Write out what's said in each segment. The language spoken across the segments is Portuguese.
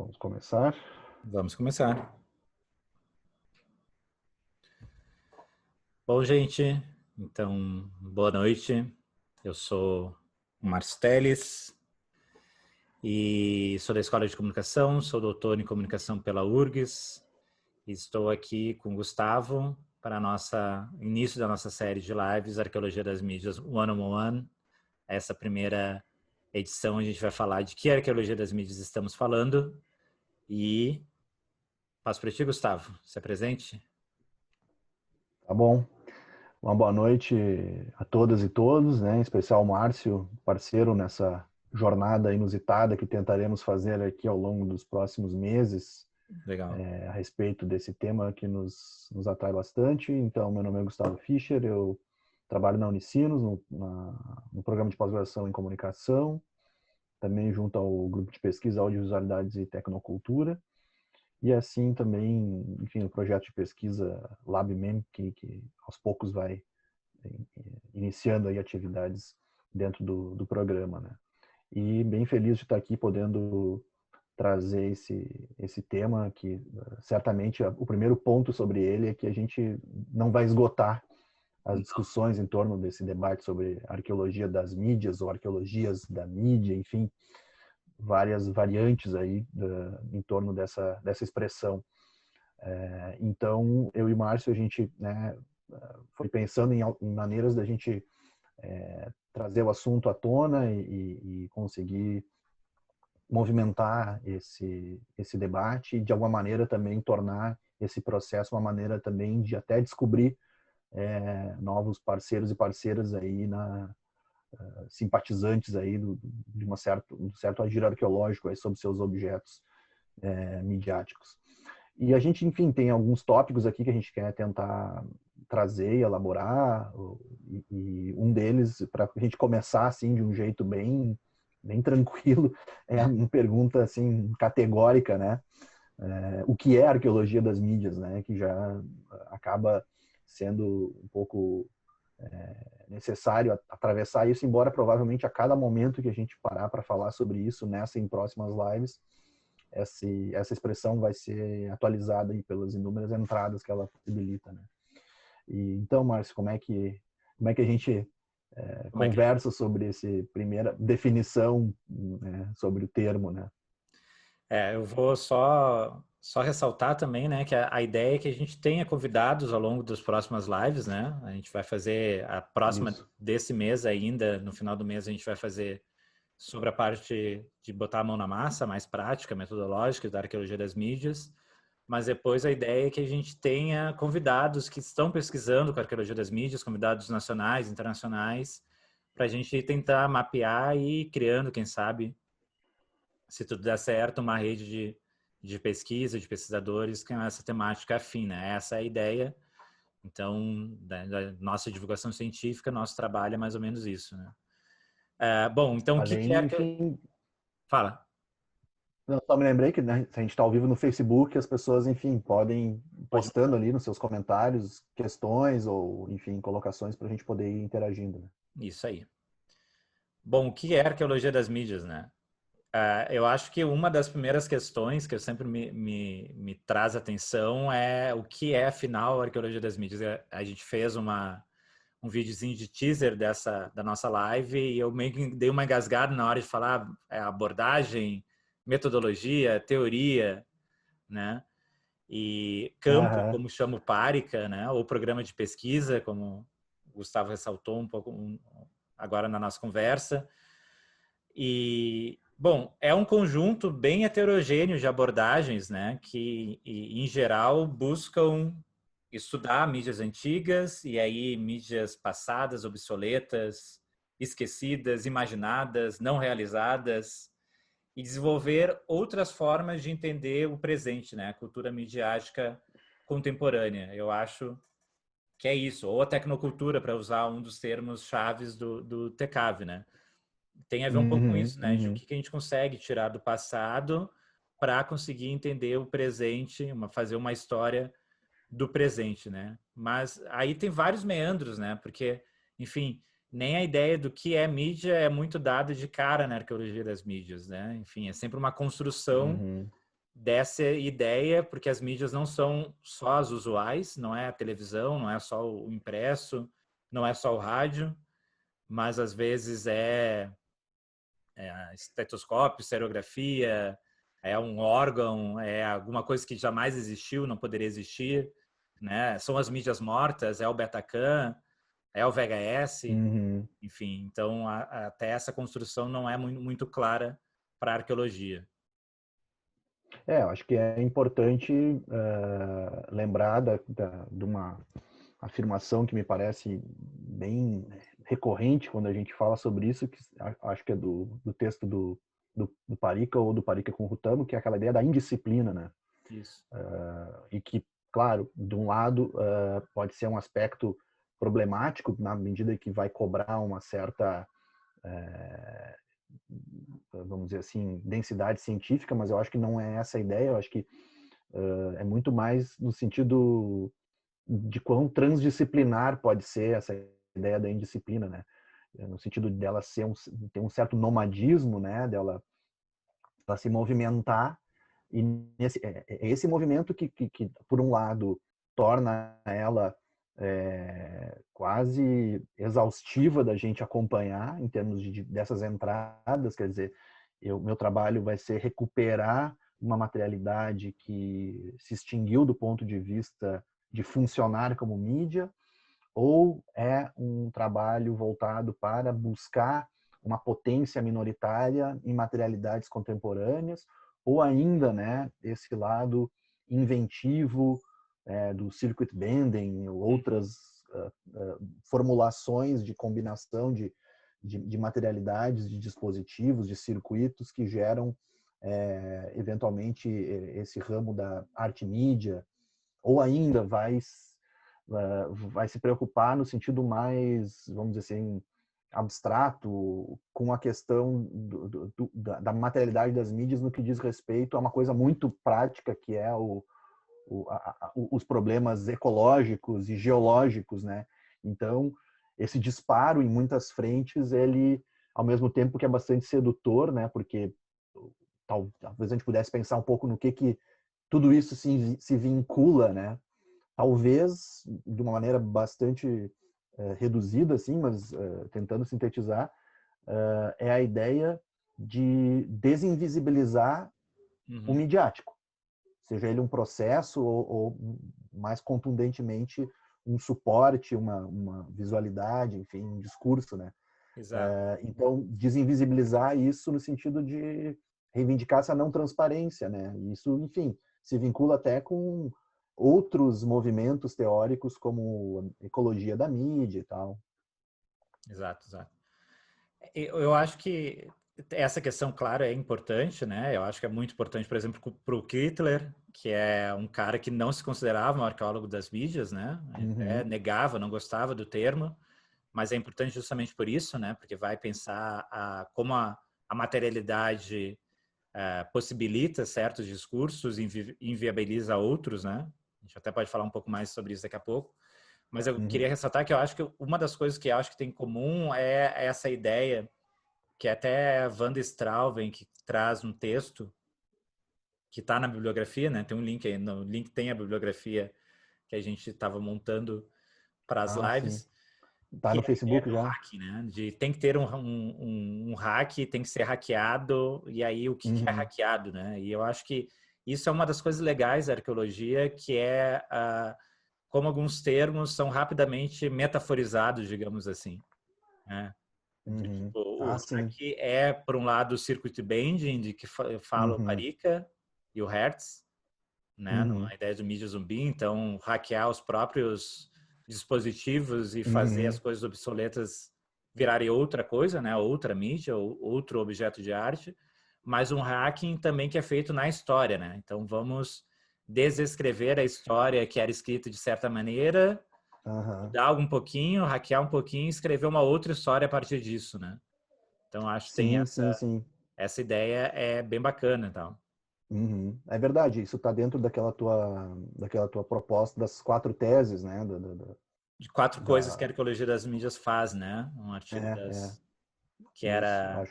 Vamos começar? Vamos começar. Bom, gente, então, boa noite. Eu sou o Márcio Teles e sou da Escola de Comunicação, sou doutor em Comunicação pela URGS e estou aqui com o Gustavo para início da nossa série de lives Arqueologia das Mídias One on One. Essa primeira edição a gente vai falar de que arqueologia das mídias estamos falando e passo para ti, Gustavo. Se apresente. Tá bom. Uma boa noite a todas e todos, né? Em especial o Márcio, parceiro nessa jornada inusitada que tentaremos fazer aqui ao longo dos próximos meses, Legal. a respeito desse tema que nos atrai bastante. Então, meu nome é Gustavo Fischer, eu trabalho na Unicinos, no programa de pós-graduação em comunicação, também junto ao grupo de pesquisa Audiovisualidades e Tecnocultura. E assim também, enfim, o projeto de pesquisa LabMem, que aos poucos vai iniciando aí atividades dentro do programa, né? E bem feliz de estar aqui podendo trazer esse tema, que certamente o primeiro ponto sobre ele é que a gente não vai esgotar as discussões em torno desse debate sobre arqueologia das mídias ou arqueologias da mídia, enfim, várias variantes aí em torno dessa expressão. Então, eu e Márcio, a gente, né, foi pensando em maneiras da gente trazer o assunto à tona e conseguir movimentar esse debate e, de alguma maneira, também tornar esse processo uma maneira também de até descobrir novos parceiros e parceiras aí simpatizantes aí de um certo agir arqueológico aí sobre seus objetos midiáticos. E a gente, enfim, tem alguns tópicos aqui que a gente quer tentar trazer e elaborar, e um deles, para a gente começar assim de um jeito bem tranquilo, é uma pergunta assim categórica, né? O que é arqueologia das mídias, né? Que já acaba sendo um pouco necessário atravessar isso, embora provavelmente a cada momento que a gente parar para falar sobre isso nessa e em próximas lives, essa expressão vai ser atualizada aí pelas inúmeras entradas que ela possibilita, né? E então, Márcio, como é que a gente conversa sobre essa primeira definição, né, sobre o termo, né? Eu vou só ressaltar também, né, que a ideia é que a gente tenha convidados ao longo das próximas lives, né? A gente vai fazer a próxima Isso. desse mês ainda, no final do mês a gente vai fazer sobre a parte de botar a mão na massa, mais prática, metodológica da arqueologia das mídias. Mas depois a ideia é que a gente tenha convidados que estão pesquisando com a arqueologia das mídias, convidados nacionais, internacionais, para a gente tentar mapear e ir criando, quem sabe, se tudo der certo, uma rede de pesquisa, de pesquisadores com essa temática afim, né? Essa é a ideia. Então, da nossa divulgação científica, nosso trabalho é mais ou menos isso, né? Bom, então o que é Além, arqueologia? enfim, Fala. eu só me lembrei que, né, se a gente está ao vivo no Facebook, as pessoas, enfim, podem Pode postando mandar. ali nos seus comentários questões ou, enfim, colocações para a gente poder ir interagindo, né? Isso aí. Bom, o que é arqueologia das mídias, né? Eu acho que uma das primeiras questões que eu sempre me traz atenção é o que é, afinal, a arqueologia das mídias. A gente fez um videozinho de teaser da nossa live e eu meio que dei uma engasgada na hora de falar abordagem, metodologia, teoria, né? E campo, Aham. como chama o Párica, né? Ou programa de pesquisa, como o Gustavo ressaltou um pouco agora na nossa conversa. E, bom, é um conjunto bem heterogêneo de abordagens, né, que, em geral, buscam estudar mídias antigas e aí mídias passadas, obsoletas, esquecidas, imaginadas, não realizadas, e desenvolver outras formas de entender o presente, né, a cultura midiática contemporânea. Eu acho que é isso, ou a tecnocultura, para usar um dos termos chaves do TECAV, né? Tem a ver um pouco com Uhum, isso, né? De o uhum. que a gente consegue tirar do passado para conseguir entender o presente, fazer uma história do presente, né? Mas aí tem vários meandros, né? Porque, enfim, nem a ideia do que é mídia é muito dada de cara na arqueologia das mídias, né? Enfim, é sempre uma construção Uhum. dessa ideia, porque as mídias não são só as usuais, não é a televisão, não é só o impresso, não é só o rádio, mas às vezes estetoscópio, serografia, é um órgão, é alguma coisa que jamais existiu, não poderia existir, né? São as mídias mortas, é o Betacam, é o VHS, Uhum. enfim. Então, até essa construção não é muito clara para a arqueologia. Eu acho que é importante lembrar de uma afirmação que me parece bem recorrente quando a gente fala sobre isso, que acho que é do texto do Parica ou do Parica com Rutamo, que é aquela ideia da indisciplina, né? Isso. E que, claro, de um lado pode ser um aspecto problemático na medida que vai cobrar uma certa vamos dizer assim, densidade científica, mas eu acho que não é essa a ideia, eu acho que é muito mais no sentido de quão transdisciplinar pode ser essa ideia da indisciplina, né? No sentido dela ter um certo nomadismo, né? Dela se movimentar, e esse movimento que, por um lado, torna ela quase exaustiva da gente acompanhar em termos dessas entradas, quer dizer, meu trabalho vai ser recuperar uma materialidade que se extinguiu do ponto de vista de funcionar como mídia, ou é um trabalho voltado para buscar uma potência minoritária em materialidades contemporâneas, ou ainda, né, esse lado inventivo do circuit bending, outras formulações de combinação de materialidades, de dispositivos, de circuitos que geram eventualmente esse ramo da arte mídia, ou ainda vai se preocupar no sentido mais, vamos dizer assim, abstrato, com a questão da materialidade das mídias no que diz respeito a uma coisa muito prática, que é os problemas ecológicos e geológicos, né? Então, esse disparo em muitas frentes, ele, ao mesmo tempo que é bastante sedutor, né? Porque talvez a gente pudesse pensar um pouco no que tudo isso se vincula, né? Talvez de uma maneira bastante reduzida, assim, mas tentando sintetizar, é a ideia de desinvisibilizar o midiático, seja ele um processo ou mais contundentemente um suporte, uma visualidade, enfim, um discurso, né? Exato. Então, desinvisibilizar isso no sentido de reivindicar essa não transparência, né? Isso, enfim, se vincula até com outros movimentos teóricos como ecologia da mídia e tal. Exato, exato. Eu acho que essa questão, claro, é importante, né? Eu acho que é muito importante, por exemplo, para o Kittler, que é um cara que não se considerava um arqueólogo das mídias, né? Uhum. Negava, não gostava do termo, mas é importante justamente por isso, né? Porque vai pensar como a materialidade possibilita certos discursos e inviabiliza outros, né? A gente até pode falar um pouco mais sobre isso daqui a pouco. Mas eu queria ressaltar que eu acho que uma das coisas que eu acho que tem em comum é essa ideia que até a Wanda Strauven, que traz um texto que está na bibliografia, né? Tem um link aí, no link tem a bibliografia que a gente estava montando para as Sim. lives, Tá que no é a ideia Facebook do já? hack, né? De tem que ter um hack, tem que ser hackeado, e aí o que é hackeado, né? E eu acho que isso é uma das coisas legais da arqueologia, que é como alguns termos são rapidamente metaforizados, digamos assim, né? Tipo, o Sim. hack é, por um lado, o circuit bending, de que fala o Parica e o Hertz, né? A ideia do mídia zumbi, então hackear os próprios dispositivos e fazer as coisas obsoletas virarem outra coisa, né? Outra mídia, ou outro objeto de arte, mas um hacking também que é feito na história, né? Então vamos desescrever a história que era escrita de certa maneira, mudar algum pouquinho, hackear um pouquinho e escrever uma outra história a partir disso, né? Então acho que tem Sim, sim, sim. essa ideia é bem bacana, então. É verdade, isso está dentro daquela tua proposta das 4 teses, né? De 4 coisas que a Da, arqueologia das mídias faz, né? Um artigo é, que isso. era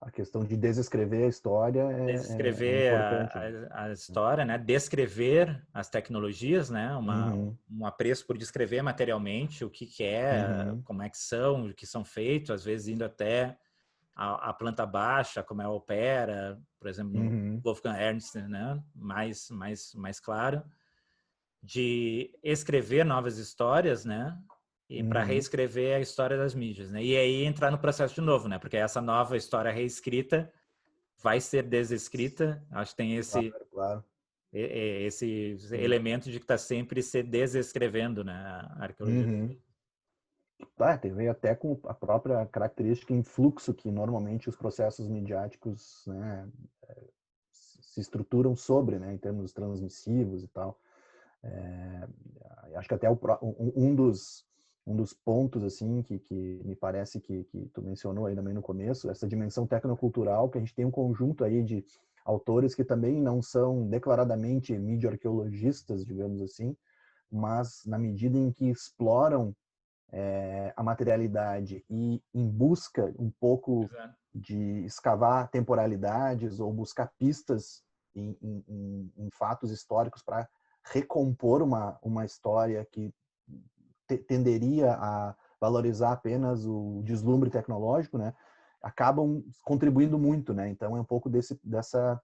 a questão de desescrever a história é Descrever importante, né? a história, né? Descrever as tecnologias, né? Uhum, Um apreço por descrever materialmente o que é, uhum, como é que são, o que são feitos, às vezes indo até a planta baixa, como ela opera, por exemplo, no uhum, Wolfgang Ernst, né? Mais claro, de escrever novas histórias, né? E para uhum. reescrever a história das mídias, né? E aí entrar no processo de novo, né? Porque essa nova história reescrita vai ser desescrita. Acho que tem Claro, claro. esse Sim. elemento de que está sempre se desescrevendo, né? A arqueologia das Uhum. mídias. Tem a ver até com a própria característica influxo que normalmente os processos midiáticos, né, se estruturam sobre, né, em termos transmissivos e tal. Acho que até um dos pontos assim que me parece que tu mencionou aí também no começo, essa dimensão tecnocultural, que a gente tem um conjunto aí de autores que também não são declaradamente mídia-arqueologistas, digamos assim, mas na medida em que exploram a materialidade e em busca um pouco Exato. de escavar temporalidades ou buscar pistas em fatos históricos para recompor uma história que tenderia a valorizar apenas o deslumbre tecnológico, né? Acabam contribuindo muito, né? Então é um pouco dessa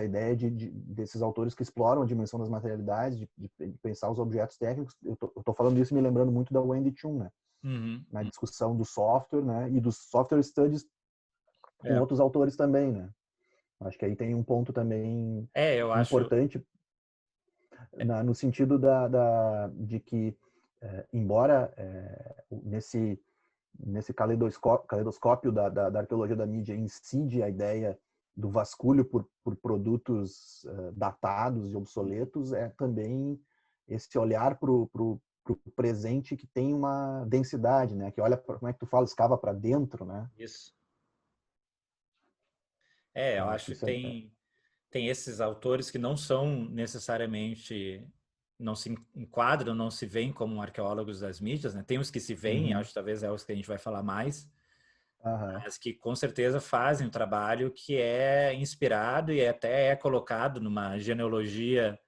ideia desses autores que exploram a dimensão das materialidades, de pensar os objetos técnicos. Eu tô falando isso me lembrando muito da Wendy Chun, né? Uhum. Na discussão do software, né? E dos software studies com É. outros autores também, né? Acho que aí tem um ponto também Eu acho. importante no sentido de que, embora nesse caleidoscópio da arqueologia da mídia incide a ideia do vasculho por produtos datados e obsoletos, é também esse olhar para o presente que tem uma densidade, né? Que olha, como é que tu fala, escava para dentro, né? Isso. Eu Eu acho que acho que isso tem esses autores que não são necessariamente, não se enquadram, não se veem como arqueólogos das mídias, né? Tem os que se veem, Uhum. acho que talvez é os que a gente vai falar mais, Aham. mas que com certeza fazem um trabalho que é inspirado e até é colocado numa genealogia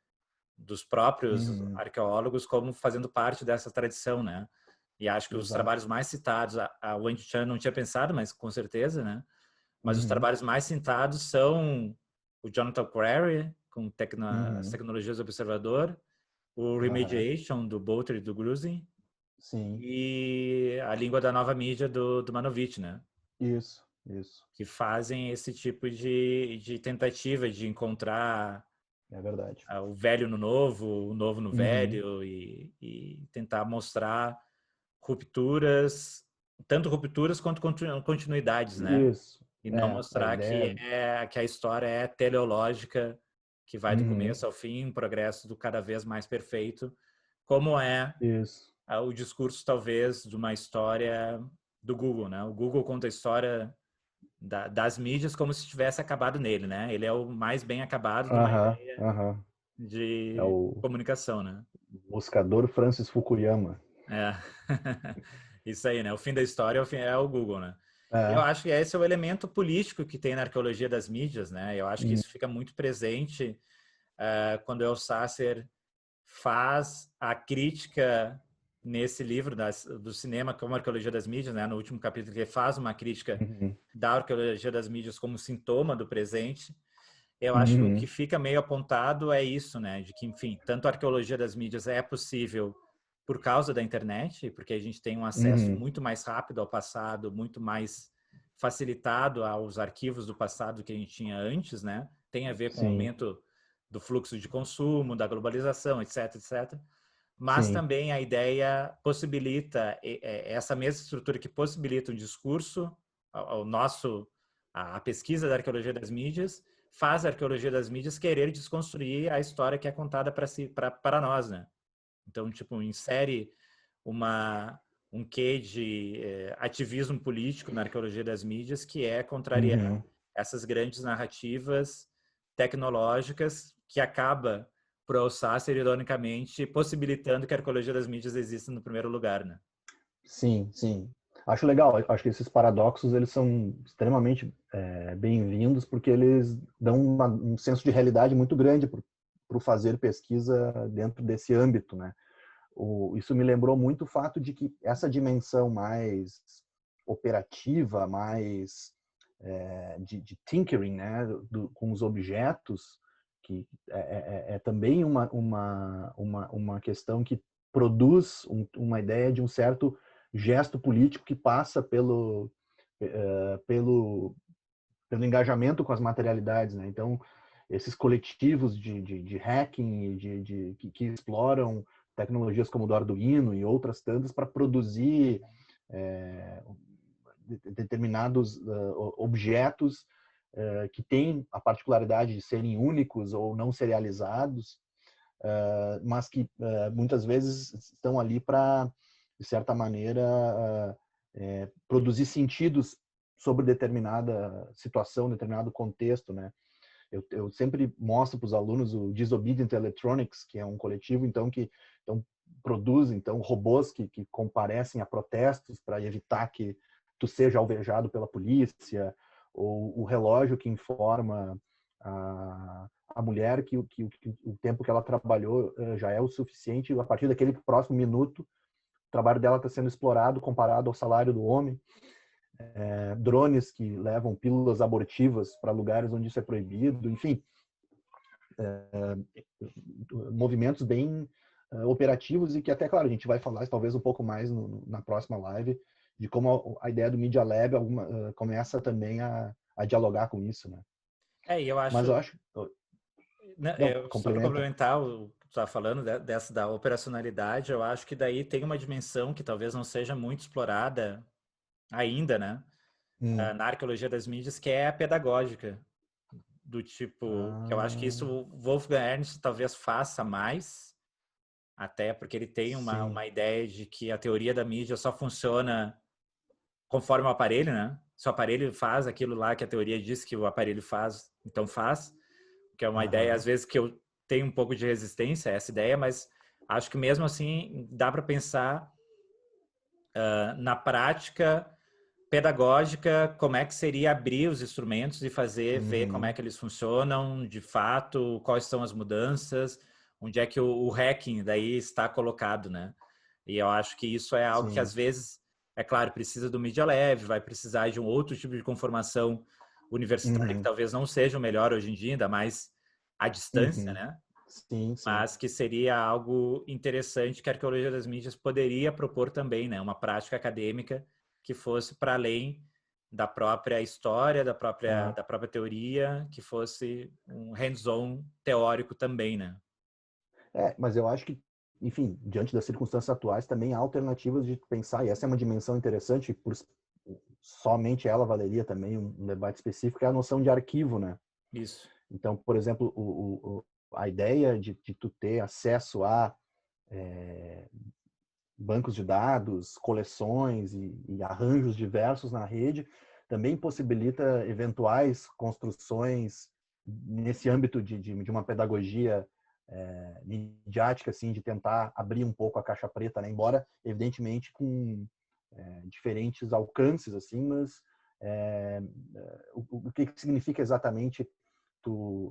dos próprios Uhum. arqueólogos como fazendo parte dessa tradição, né? E acho que os Exato. trabalhos mais citados, a Wendy Chan não tinha pensado, mas com certeza, né? Mas os Uhum. trabalhos mais citados são o Jonathan Quarry, com as Uhum. tecnologias do observador, o Aham. Remediation, do Bolter e do Grusin, Sim. e a Língua da Nova Mídia, do Manovich, né? Isso. Isso. Que fazem esse tipo de tentativa de encontrar É verdade. o velho no novo, o novo no Uhum. velho, e tentar mostrar rupturas, tanto rupturas quanto continuidades, né? Isso. E não A mostrar ideia. que a história é teleológica, que vai do Uhum. começo ao fim, um progresso do cada vez mais perfeito, como é Isso. o discurso talvez de uma história do Google, né? O Google conta a história das mídias como se tivesse acabado nele, né? Ele é o mais bem acabado de uma Aham. ideia Aham. É de o comunicação, né? buscador Francis Fukuyama. É. Isso aí, né? O fim da história é o Google, né? E eu É. acho que esse é o elemento político que tem na arqueologia das mídias, né? Eu acho que Uhum. isso fica muito presente quando o Sasser faz a crítica nesse livro do cinema como arqueologia das mídias, né? No último capítulo ele faz uma crítica Uhum. da arqueologia das mídias como sintoma do presente. Eu acho que o que Uhum. fica meio apontado é isso, né? De que, enfim, tanto a arqueologia das mídias é possível por causa da internet, porque a gente tem um acesso Uhum. muito mais rápido ao passado, muito mais facilitado aos arquivos do passado que a gente tinha antes, né? Tem a ver com o Sim. aumento do fluxo de consumo, da globalização, etc, etc. Mas Sim. também a ideia possibilita essa mesma estrutura que possibilita um discurso, ao nosso a pesquisa da arqueologia das mídias faz a arqueologia das mídias querer desconstruir a história que é contada para nós, né? Então, tipo, insere uma um quê de ativismo político na arqueologia das mídias que é contrariar Uhum. essas grandes narrativas tecnológicas que acaba por Alsacer, ironicamente, possibilitando que a arqueologia das mídias exista no primeiro lugar, né? Sim, sim. Acho legal, acho que esses paradoxos eles são extremamente bem-vindos porque eles dão um senso de realidade muito grande para o fazer pesquisa dentro desse âmbito, né? Isso me lembrou muito o fato de que essa dimensão mais operativa, mais de tinkering, né, com os objetos, que é também uma questão que produz uma ideia de um certo gesto político que passa pelo engajamento com as materialidades, né? Então, esses coletivos de hacking que exploram tecnologias como o do Arduino e outras tantas para produzir determinados objetos que têm a particularidade de serem únicos ou não serializados, mas que muitas vezes estão ali para, de certa maneira, produzir sentidos sobre determinada situação, determinado contexto, né? Eu sempre mostro para os alunos o Disobedient Electronics, que é um coletivo que produz robôs que comparecem a protestos para evitar que tu seja alvejado pela polícia, ou o relógio que informa a mulher que o tempo que ela trabalhou já é o suficiente, a partir daquele próximo minuto o trabalho dela está sendo explorado comparado ao salário do homem. Drones que levam pílulas abortivas para lugares onde isso é proibido, enfim, movimentos bem operativos e que até, claro, a gente vai falar talvez um pouco mais na próxima live de como a ideia do Media Lab começa também a dialogar com isso, né? E eu acho... Mas eu acho... Só para complementar o que tu estava falando dessa da operacionalidade, eu acho que daí tem uma dimensão que talvez não seja muito explorada ainda, né? Na arqueologia das mídias, que é a pedagógica. Do tipo, que eu acho que isso o Wolfgang Ernst talvez faça mais, até porque ele tem uma ideia de que a teoria da mídia só funciona conforme o aparelho, né? Se o aparelho faz aquilo lá que a teoria diz que o aparelho faz, então faz. Que é uma ideia, às vezes, que eu tenho um pouco de resistência a essa ideia, mas acho que mesmo assim dá para pensar na prática pedagógica, como é que seria abrir os instrumentos e fazer, ver como é que eles funcionam, de fato, quais são as mudanças, onde é que o hacking daí está colocado, né? E eu acho que isso é algo que às vezes, é claro, precisa do Media Lab, vai precisar de um outro tipo de conformação universitária que talvez não seja o melhor hoje em dia, ainda mais à distância, né? Sim. Mas que seria algo interessante que a arqueologia das mídias poderia propor também, né? Uma prática acadêmica que fosse para além da própria história, da própria teoria, que fosse um hands-on teórico também, né? Mas eu acho que, enfim, diante das circunstâncias atuais, também há alternativas de pensar, e essa é uma dimensão interessante, somente ela valeria também um debate específico, é a noção de arquivo, né? Isso. Então, por exemplo, a ideia de tu ter acesso a bancos de dados, coleções e arranjos diversos na rede, também possibilita eventuais construções nesse âmbito de uma pedagogia midiática, assim, de tentar abrir um pouco a caixa preta, né? Embora, evidentemente, com diferentes alcances, assim, mas o que significa exatamente tu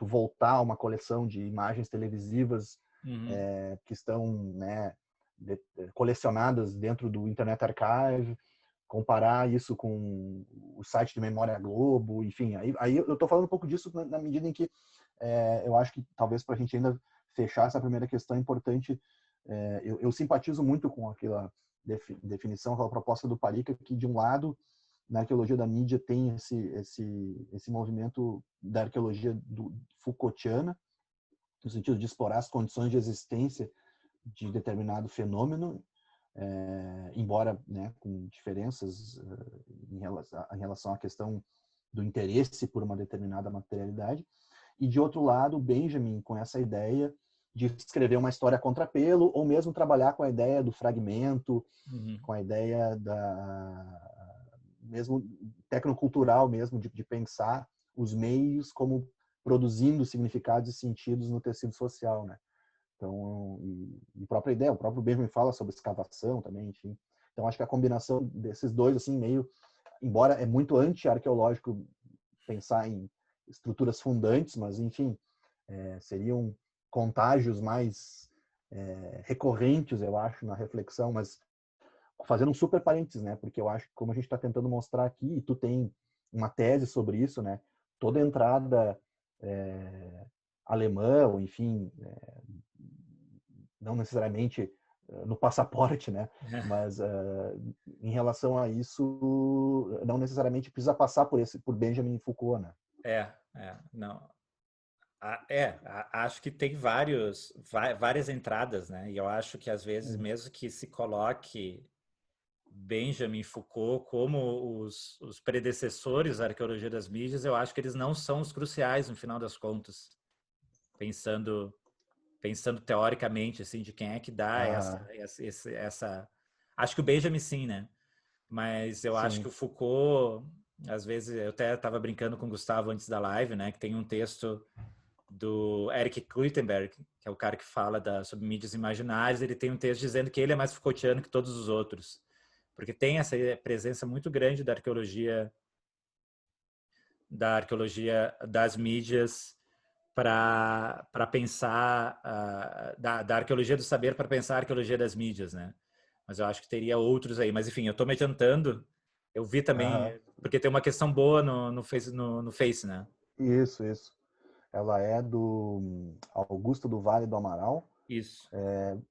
voltar a uma coleção de imagens televisivas que estão, né, colecionadas dentro do Internet Archive, comparar isso com o site de Memória Globo, enfim, aí eu estou falando um pouco disso na medida em que eu acho que talvez para a gente ainda fechar essa primeira questão é importante, eu simpatizo muito com aquela definição, aquela proposta do Parica, que de um lado, na arqueologia da mídia tem esse movimento da arqueologia Foucaultiana, no sentido de explorar as condições de existência de determinado fenômeno, embora, né, com diferenças em relação à questão do interesse por uma determinada materialidade. E, de outro lado, Benjamin, com essa ideia de escrever uma história a contrapelo, ou mesmo trabalhar com a ideia do fragmento, com a ideia mesmo tecnocultural mesmo, de pensar os meios como produzindo significados e sentidos no tecido social, né? Então, e própria ideia, o próprio Benjamin fala sobre escavação também, enfim. Então, acho que a combinação desses dois, assim, meio, embora é muito anti-arqueológico pensar em estruturas fundantes, mas, enfim, seriam contágios mais recorrentes, eu acho, na reflexão, mas fazendo um super parênteses, né? Porque eu acho que, como a gente está tentando mostrar aqui, e tu tem uma tese sobre isso, né? Toda entrada alemã, ou enfim, não necessariamente no passaporte, né? Mas em relação a isso, não necessariamente precisa passar por Benjamin Foucault, né? Não. Acho que tem várias entradas, né? E eu acho que às vezes, mesmo que se coloque Benjamin Foucault como os predecessores da arqueologia das mídias, eu acho que eles não são os cruciais no final das contas, pensando teoricamente, assim, de quem é que dá essa... Acho que o Benjamin sim, né? Mas eu acho que o Foucault, às vezes, eu até estava brincando com o Gustavo antes da live, né? Que tem um texto do Eric Kluitenberg, que é o cara que fala sobre mídias imaginárias. Ele tem um texto dizendo que ele é mais Foucaultiano que todos os outros, porque tem essa presença muito grande da arqueologia das mídias para pensar da arqueologia do saber para pensar a arqueologia das mídias, né? Mas eu acho que teria outros aí. Mas enfim, eu estou me adiantando. Eu vi também, porque tem uma questão boa no Face, né? Isso. Ela é do Augusto do Vale do Amaral. Isso.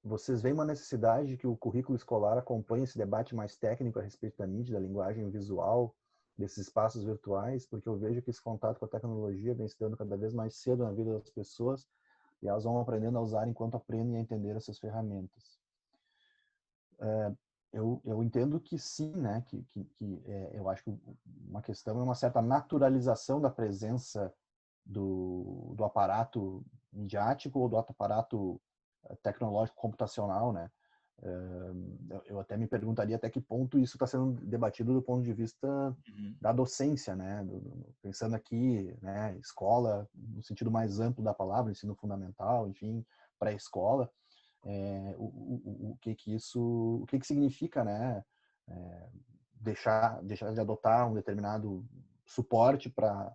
Vocês veem uma necessidade que o currículo escolar acompanhe esse debate mais técnico a respeito da mídia, da linguagem visual, desses espaços virtuais, porque eu vejo que esse contato com a tecnologia vem se dando cada vez mais cedo na vida das pessoas e elas vão aprendendo a usar enquanto aprendem a entender essas ferramentas. Eu entendo que sim, né? Eu acho que uma questão é uma certa naturalização da presença do aparato midiático ou do aparato tecnológico computacional, né? Eu até me perguntaria até que ponto isso está sendo debatido do ponto de vista da docência, né? Pensando aqui, né? Escola, no sentido mais amplo da palavra, ensino fundamental, enfim, pré-escola. O que significa, né? Deixar de adotar um determinado suporte para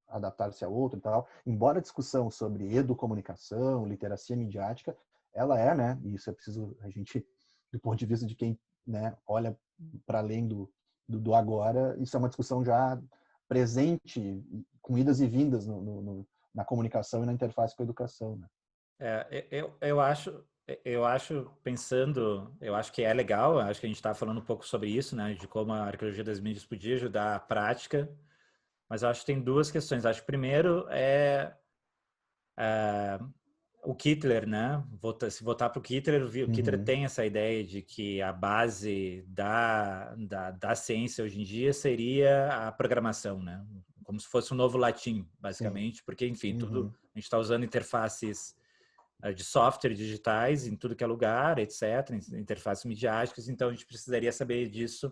adaptar-se a outro e tal. Embora a discussão sobre educomunicação, literacia midiática, ela né? E isso é preciso a gente, do ponto de vista de quem, né, olha para além do agora, isso é uma discussão já presente, com idas e vindas na comunicação e na interface com a educação, né? Eu acho, pensando, eu acho que é legal, acho que a gente está falando um pouco sobre isso, né, de como a arqueologia das mídias podia ajudar a prática, mas eu acho que tem duas questões. Acho que primeiro o Kittler, né, se voltar para o Kittler tem essa ideia de que a base da ciência hoje em dia seria a programação, né, como se fosse um novo latim, basicamente, porque, enfim, tudo, a gente está usando interfaces de software digitais em tudo que é lugar, etc., interfaces midiáticas, então a gente precisaria saber disso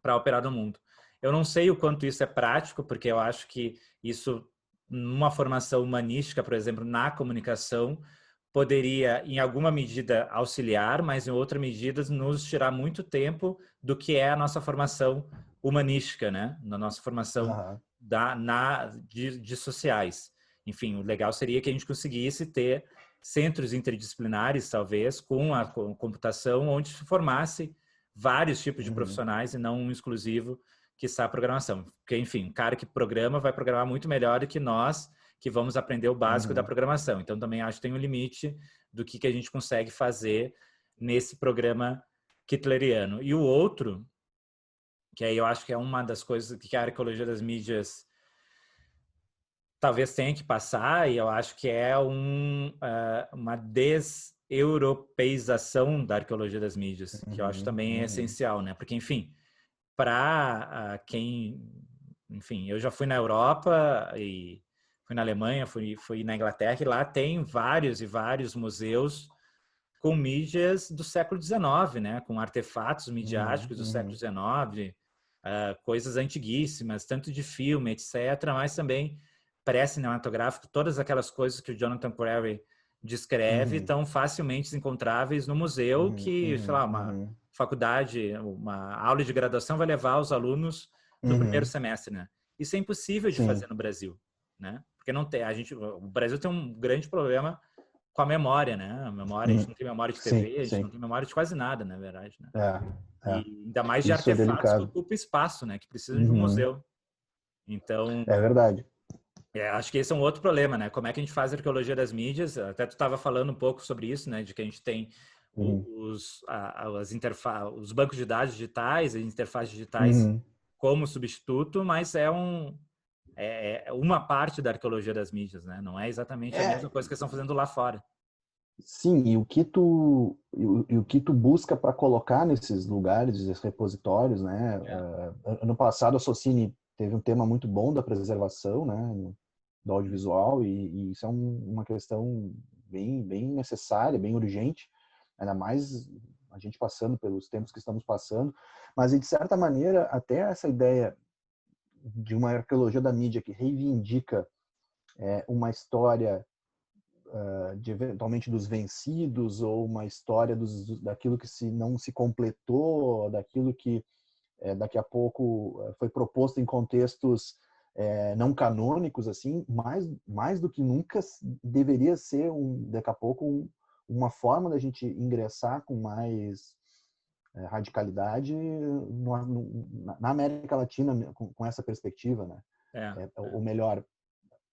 para operar no mundo. Eu não sei o quanto isso é prático, porque eu acho que isso, numa formação humanística, por exemplo, na comunicação, poderia, em alguma medida, auxiliar, mas em outra medida, nos tirar muito tempo do que é a nossa formação humanística, né? Na nossa formação de sociais. Enfim, o legal seria que a gente conseguisse ter centros interdisciplinares, talvez, com a computação, onde se formasse vários tipos de profissionais e não um exclusivo, que está a programação. Porque, enfim, o cara que programa vai programar muito melhor do que nós, que vamos aprender o básico da programação. Então, também acho que tem um limite do que a gente consegue fazer nesse programa kittleriano. E o outro, que aí eu acho que é uma das coisas que a arqueologia das mídias talvez tenha que passar, e eu acho que é uma deseuropeização da arqueologia das mídias, que eu acho também é essencial, né? Porque, enfim, para quem... Enfim, eu já fui na Europa e fui na Alemanha, fui na Inglaterra, e lá tem vários e vários museus com mídias do século XIX, né? Com artefatos midiáticos do século XIX, coisas antiguíssimas, tanto de filme, etc., mas também pré-cinematográfico, todas aquelas coisas que o Jonathan Crary descreve estão facilmente encontráveis no museu, que, sei lá, faculdade, uma aula de graduação vai levar os alunos no primeiro semestre, né? Isso é impossível de fazer no Brasil, né? Porque não tem, o Brasil tem um grande problema com a memória, né? A memória, a gente não tem memória de TV, a gente não tem memória de quase nada, na verdade, né? E ainda mais de Isso é artefatos que delicado. ocupam espaço, né? Que precisam de um museu. Então, é verdade. acho que esse é um outro problema, né? Como é que a gente faz a arqueologia das mídias? Até tu estava falando um pouco sobre isso, né? De que a gente tem os bancos de dados digitais, as interfaces digitais como substituto, mas é uma parte da arqueologia das mídias, né? Não é exatamente a mesma coisa que estão fazendo lá fora. Sim, e o que tu busca para colocar nesses lugares, esses repositórios, né? Ano passado a Socini teve um tema muito bom da preservação, né? Do audiovisual, e isso é uma questão bem necessária, bem urgente, ainda mais a gente passando pelos tempos que estamos passando, mas de certa maneira até essa ideia de uma arqueologia da mídia que reivindica uma história de eventualmente dos vencidos, ou uma história daquilo que não se completou, daquilo que daqui a pouco foi proposto em contextos não canônicos, assim, mais do que nunca deveria ser daqui a pouco uma forma da gente ingressar com mais radicalidade na América Latina com essa perspectiva, né? Ou melhor,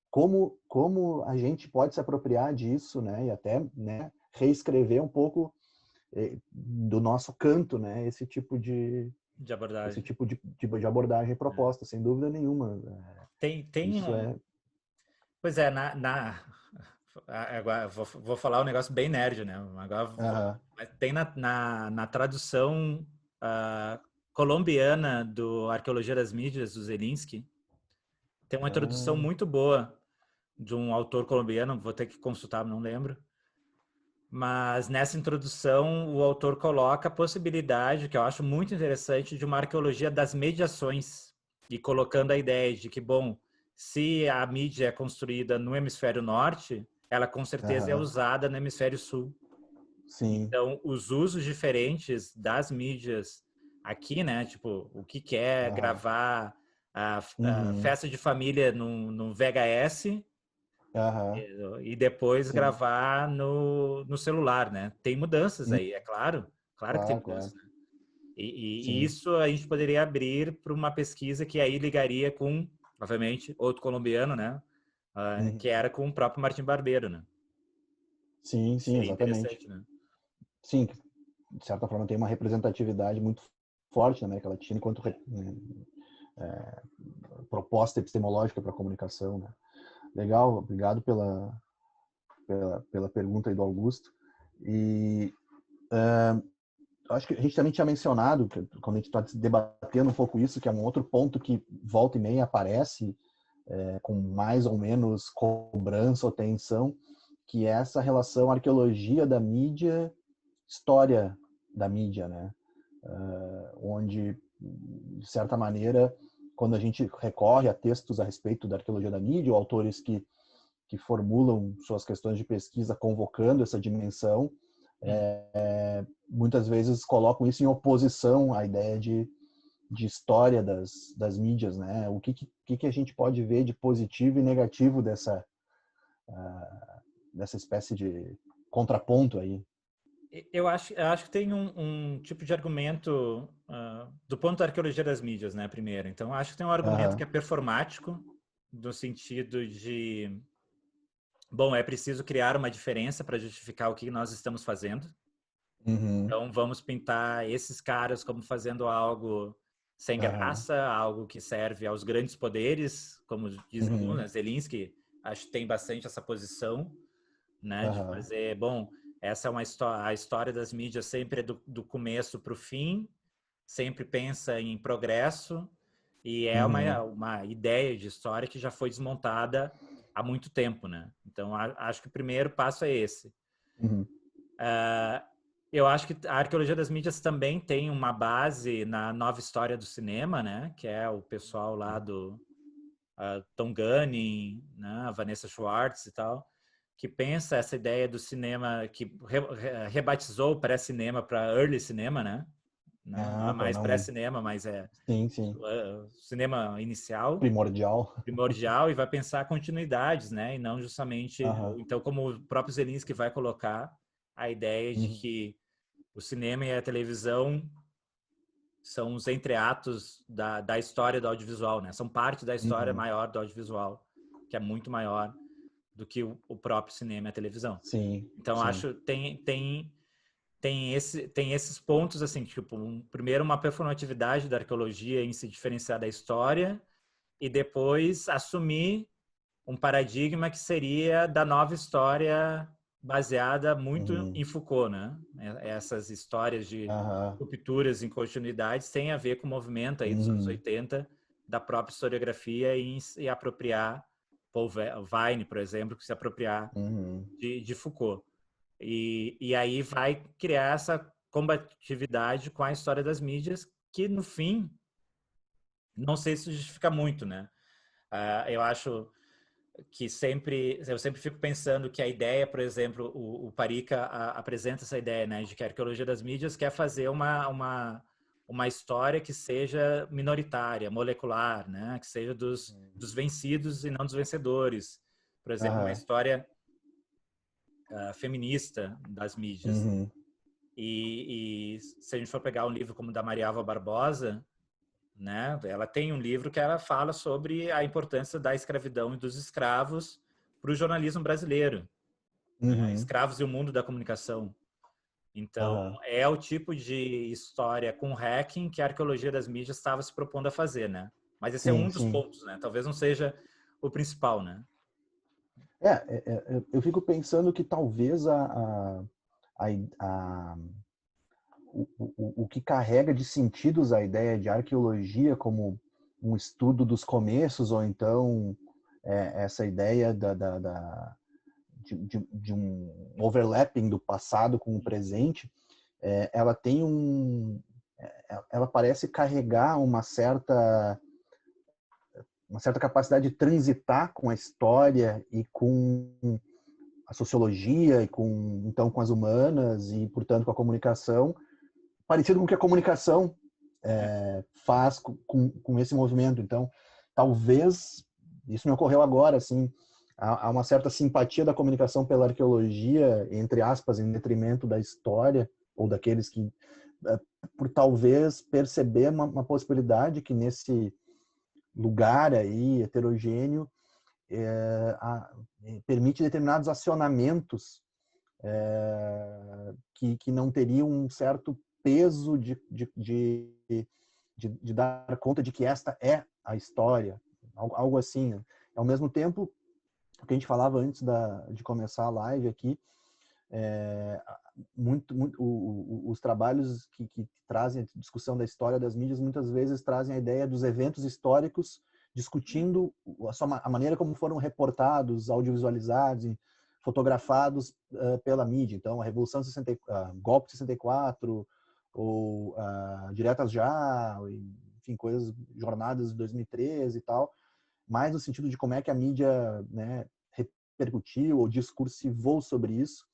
como a gente pode se apropriar disso, né? E até, né, reescrever um pouco do nosso canto, né? Esse tipo de abordagem. de abordagem proposta, sem dúvida nenhuma. Isso Pois é, agora vou falar um negócio bem nerd, né? Agora, mas tem na tradução colombiana do Arqueologia das Mídias, do Zelinsky, tem uma introdução muito boa de um autor colombiano, vou ter que consultar, não lembro. Mas nessa introdução, o autor coloca a possibilidade, que eu acho muito interessante, de uma arqueologia das mediações, e colocando a ideia de que, bom, se a mídia é construída no hemisfério norte, ela com certeza é usada no hemisfério sul. Sim. Então, os usos diferentes das mídias aqui, né? Tipo, o que é gravar a festa de família no VHS, e depois gravar no celular, né? Tem mudanças aí, é claro que tem mudanças. Né? E isso a gente poderia abrir para uma pesquisa que aí ligaria com, obviamente, outro colombiano, né? Que era com o próprio Martim Barbeiro, né? Sim, Seria exatamente. interessante, né? Sim, de certa forma tem uma representatividade muito forte na América Latina enquanto proposta epistemológica para a comunicação, né? Legal, obrigado pela pergunta aí do Augusto. E acho que a gente também tinha mencionado, quando a gente está debatendo um pouco isso, que é um outro ponto que volta e meia aparece com mais ou menos cobrança ou tensão, que é essa relação arqueologia da mídia, história da mídia, né? Onde, de certa maneira, quando a gente recorre a textos a respeito da arqueologia da mídia, ou autores que formulam suas questões de pesquisa convocando essa dimensão, muitas vezes colocam isso em oposição à ideia de história das mídias, né? O que a gente pode ver de positivo e negativo dessa espécie de contraponto aí? Eu acho que tem um tipo de argumento do ponto da arqueologia das mídias, né, primeiro. Então, acho que tem um argumento que é performático, no sentido de, bom, é preciso criar uma diferença para justificar o que nós estamos fazendo. Então, vamos pintar esses caras como fazendo algo sem graça, algo que serve aos grandes poderes, como diz Zelinsky, acho que tem bastante essa posição, né, de fazer, bom, essa é a história das mídias sempre é do começo para o fim, sempre pensa em progresso, e é uma ideia de história que já foi desmontada há muito tempo, né? Então, acho que o primeiro passo é esse. Eu acho que a arqueologia das mídias também tem uma base na nova história do cinema, né? Que é o pessoal lá do Tom Gunning, né? A Vanessa Schwartz e tal, que pensa essa ideia do cinema, que rebatizou o pré-cinema para early cinema, né? né? Não é para mais não... pré-cinema, mas é Sim, sim. cinema inicial, Primordial. primordial, e vai pensar continuidades, né? E não justamente... Aham. Então, como o próprio Zelinski vai colocar a ideia de Uhum. que o cinema e a televisão são os entreatos da história do audiovisual, né? São parte da história Uhum. maior do audiovisual, que é muito maior do que o próprio cinema e a televisão. Sim, Então, sim. acho tem esses pontos, assim, tipo, primeiro uma performatividade da arqueologia em se diferenciar da história e depois assumir um paradigma que seria da nova história baseada muito Uhum. em Foucault, né? Essas histórias de Aham. rupturas em continuidades têm a ver com o movimento aí dos anos Uhum. 80 da própria historiografia e apropriar Paul Vine, por exemplo, que se apropriar Uhum. de Foucault. E aí vai criar essa combatividade com a história das mídias, que no fim, não sei se justifica muito, né? Eu acho que eu sempre fico pensando que a ideia, por exemplo, o Parica apresenta essa ideia, né, de que a arqueologia das mídias quer fazer uma história que seja minoritária, molecular, né, que seja dos vencidos e não dos vencedores. Por exemplo, uma Aham. história feminista das mídias. Uhum. E se a gente for pegar um livro como o da Maria Alva Barbosa, né, ela tem um livro que ela fala sobre a importância da escravidão e dos escravos para o jornalismo brasileiro, né? Uhum. Escravos e o mundo da comunicação. Então, Aham. é o tipo de história com hacking que a arqueologia das mídias estava se propondo a fazer, né? Mas esse é Sim, um dos sim. pontos, né? Talvez não seja o principal, né? Eu fico pensando que talvez a, a, o que carrega de sentidos a ideia de arqueologia como um estudo dos começos, ou então essa ideia de um overlapping do passado com o presente, ela tem ela parece carregar uma certa capacidade de transitar com a história e com a sociologia e com as humanas e, portanto, com a comunicação, parecido com o que a comunicação faz com esse movimento. Então, talvez, isso me ocorreu agora, assim, há uma certa simpatia da comunicação pela arqueologia, entre aspas, em detrimento da história, ou daqueles que, por talvez perceber uma possibilidade que nesse lugar aí heterogêneo permite determinados acionamentos que não teriam um certo peso de dar conta de que esta é a história, algo assim. Né? Ao mesmo tempo, o que a gente falava antes de começar a live aqui, os trabalhos que trazem a discussão da história das mídias muitas vezes trazem a ideia dos eventos históricos discutindo a maneira como foram reportados, audiovisualizados, fotografados pela mídia. Então, a Revolução 60, Golpe de 64, ou Diretas Já, enfim, coisas, jornadas de 2013 e tal, mais no sentido de como é que a mídia, né, repercutiu ou discursivou sobre isso.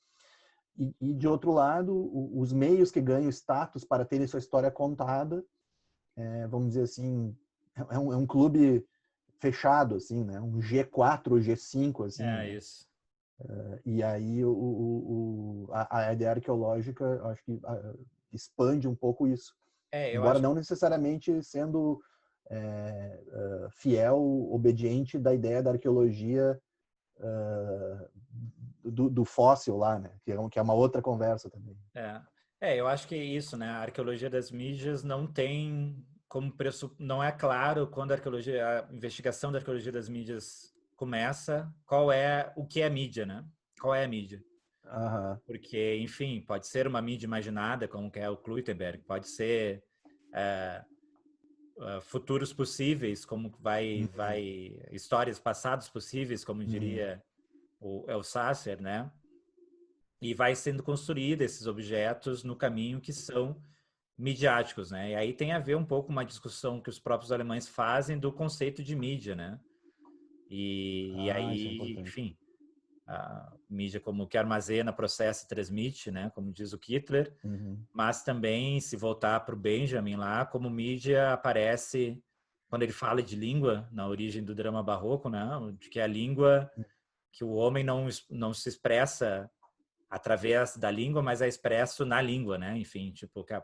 E de outro lado, os meios que ganham status para terem sua história contada, vamos dizer assim, é um clube fechado, assim, né? Um G4 ou G5, assim, É né? isso. E aí a ideia arqueológica, eu acho que expande um pouco isso. Eu Embora acho não necessariamente sendo fiel, obediente da ideia da arqueologia do fóssil lá, né? Que é uma outra conversa também. eu acho que é isso, né? A arqueologia das mídias não tem como não é claro quando a investigação da arqueologia das mídias começa, o que é mídia, né? Qual é a mídia? Aham. Porque, enfim, pode ser uma mídia imaginada, como que é o Kluitenberg, pode ser futuros possíveis, como vai histórias passados possíveis, como Uhum. diria o Elsasser, né? E vai sendo construído esses objetos no caminho que são midiáticos, né? E aí tem a ver um pouco uma discussão que os próprios alemães fazem do conceito de mídia, né? E Isso é aí, importante. enfim, a mídia como que armazena, processa e transmite, né, como diz o Kittler, mas também, se voltar para o Benjamin lá, como mídia aparece quando ele fala de língua, na origem do drama barroco, né, de que a língua, que o homem não se expressa através da língua, mas é expresso na língua, né, enfim, tipo, que a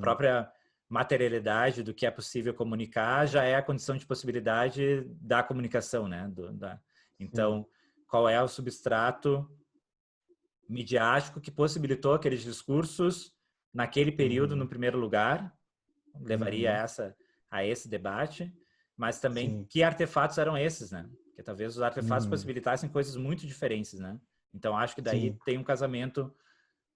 própria materialidade do que é possível comunicar já é a condição de possibilidade da comunicação, né, então, qual é o substrato midiático que possibilitou aqueles discursos naquele período, no primeiro lugar, levaria a esse debate, mas também que artefatos eram esses, né? Porque talvez os artefatos possibilitassem coisas muito diferentes, né? Então, acho que daí tem um casamento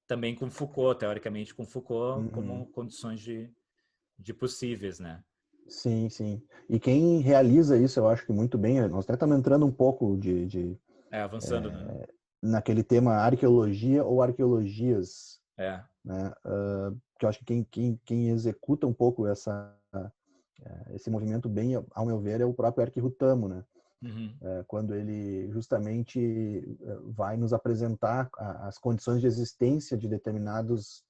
também com Foucault, teoricamente com Foucault, como condições de possíveis, né? Sim, sim. E quem realiza isso, eu acho que muito bem, nós até estamos entrando um pouco Avançando, né? naquele tema arqueologia ou arqueologias, né? Que eu acho que quem executa um pouco esse movimento bem, ao meu ver, é o próprio Erkki Rutamo, né? Quando ele justamente vai nos apresentar as condições de existência de determinadas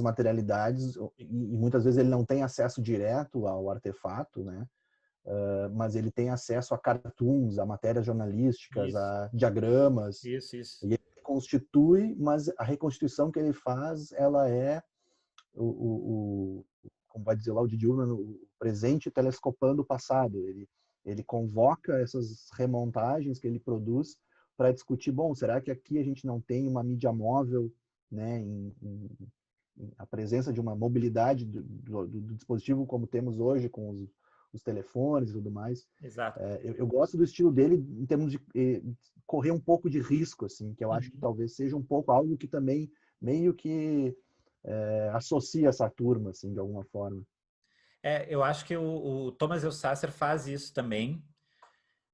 materialidades, e muitas vezes ele não tem acesso direto ao artefato, né? Mas ele tem acesso a cartoons, a matérias jornalísticas, a diagramas, e ele constitui, mas a reconstituição que ele faz, ela é como vai dizer lá o Didi Ullmann, o presente telescopando o passado. Ele convoca essas remontagens que ele produz para discutir, bom, será que aqui a gente não tem uma mídia móvel, né, a presença de uma mobilidade do dispositivo como temos hoje com os telefones e tudo mais. Exato. Eu gosto do estilo dele em termos de correr um pouco de risco, assim, que eu acho que talvez seja um pouco algo que também meio que associa essa turma, assim, de alguma forma. Eu acho que o Thomas Elsasser faz isso também.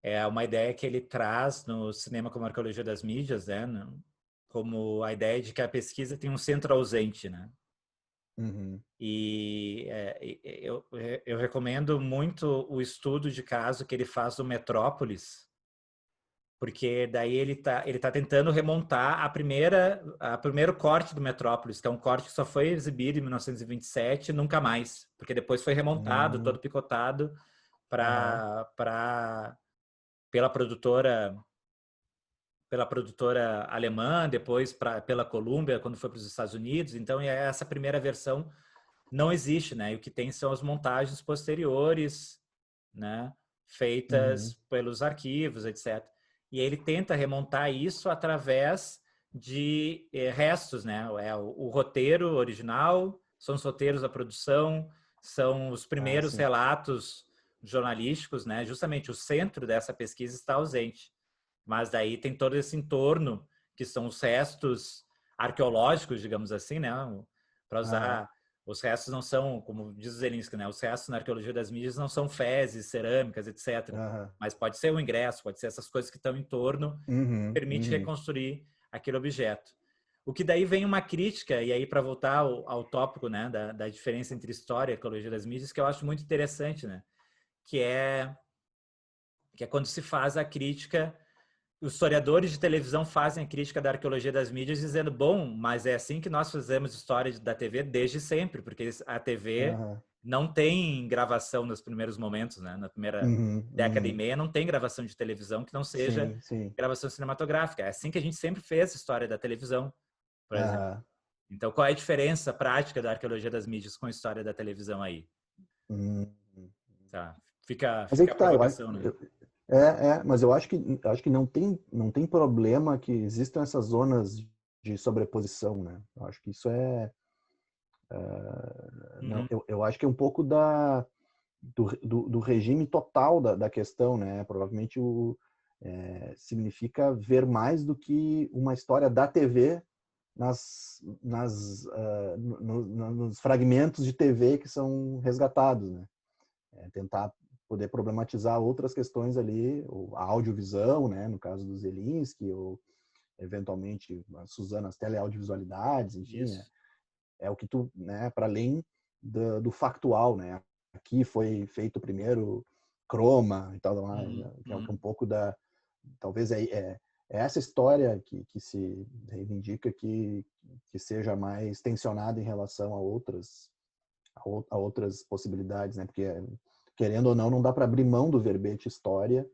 É uma ideia que ele traz no cinema como arqueologia das mídias, né? Como a ideia de que a pesquisa tem um centro ausente, né? E eu recomendo muito o estudo de caso que ele faz do Metrópolis, porque daí ele tá tentando remontar a primeiro corte do Metrópolis, que é um corte que só foi exibido em 1927 e nunca mais, porque depois foi remontado, todo picotado pela produtora alemã, depois pela Columbia, quando foi para os Estados Unidos. Então, essa primeira versão não existe, né? E o que tem são as montagens posteriores, né? Feitas pelos arquivos, etc. E ele tenta remontar isso através de restos, né? O roteiro original, são os roteiros da produção, são os primeiros relatos jornalísticos, né? Justamente o centro dessa pesquisa está ausente. Mas daí tem todo esse entorno, que são os restos arqueológicos, digamos assim, né? Para usar, os restos não são, como diz o Zelinski, né? Os restos na arqueologia das mídias não são fezes, cerâmicas, etc. Mas pode ser o ingresso, pode ser essas coisas que estão em torno, permite reconstruir aquele objeto. O que daí vem uma crítica, e aí para voltar ao tópico, né, da diferença entre história e arqueologia das mídias, que eu acho muito interessante, né? Que é quando se faz a crítica, os historiadores de televisão fazem a crítica da arqueologia das mídias dizendo, bom, mas é assim que nós fazemos história da TV desde sempre, porque a TV não tem gravação nos primeiros momentos, né? Na primeira década e meia não tem gravação de televisão que não seja gravação cinematográfica. É assim que a gente sempre fez a história da televisão, por exemplo. Então, qual é a diferença prática da arqueologia das mídias com a história da televisão aí? Tá. Fica a provocação, né? Mas eu acho que não tem problema que existam essas zonas de sobreposição, né? Eu acho que isso não, eu acho que é um pouco do regime total da questão, né? Provavelmente significa ver mais do que uma história da TV nos fragmentos de TV que são resgatados, né? Tentar poder problematizar outras questões ali, a audiovisual, né, no caso do Zelinski, ou eventualmente a Suzana, as teleaudiovisualidades, enfim, é o que tu, né, para além do factual, né, aqui foi feito primeiro croma e tal, que é um pouco talvez é essa história que se reivindica que seja mais tensionada em relação a outras possibilidades, né? Porque, querendo ou não dá para abrir mão do verbete história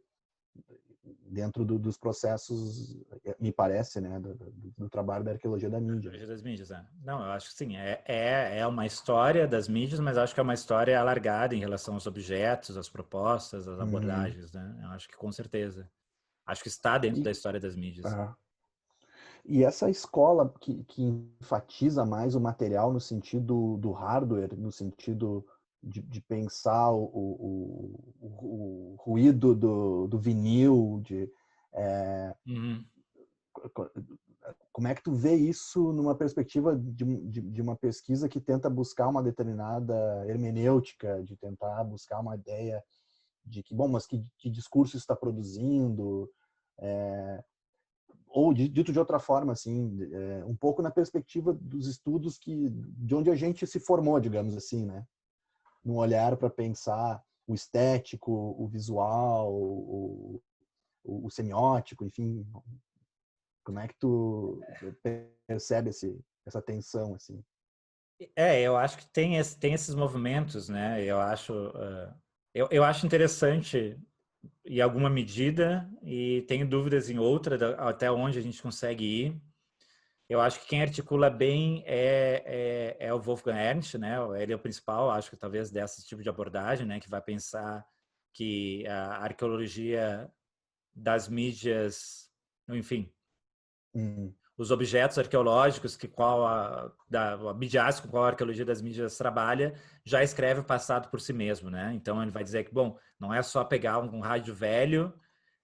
dentro dos processos, me parece, né, do trabalho da arqueologia da mídia. Arqueologia das mídias, é. Não, eu acho que sim, é uma história das mídias, mas acho que é uma história alargada em relação aos objetos, às propostas, às abordagens, né? Eu acho que com certeza. Acho que está dentro da história das mídias. E essa escola que enfatiza mais o material no sentido do hardware, no sentido de pensar o ruído do vinil, como é que tu vê isso numa perspectiva de uma pesquisa que tenta buscar uma determinada hermenêutica, de tentar buscar uma ideia de que, bom, mas que discurso está produzindo, ou dito de outra forma, assim, um pouco na perspectiva dos estudos de onde a gente se formou, digamos assim, né? Num olhar para pensar o estético, o visual, o semiótico, enfim. Como é que tu percebe essa tensão, assim? Eu acho que tem esses movimentos, né? Eu acho interessante em alguma medida e tenho dúvidas em outra, até onde a gente consegue ir. Eu acho que quem articula bem é o Wolfgang Ernst, né? Ele é o principal, acho que talvez desse tipo de abordagem, né? Que vai pensar que a arqueologia das mídias, enfim, os objetos arqueológicos a midiática com qual a arqueologia das mídias trabalha já escreve o passado por si mesmo, né? Então ele vai dizer que, bom, não é só pegar um rádio velho,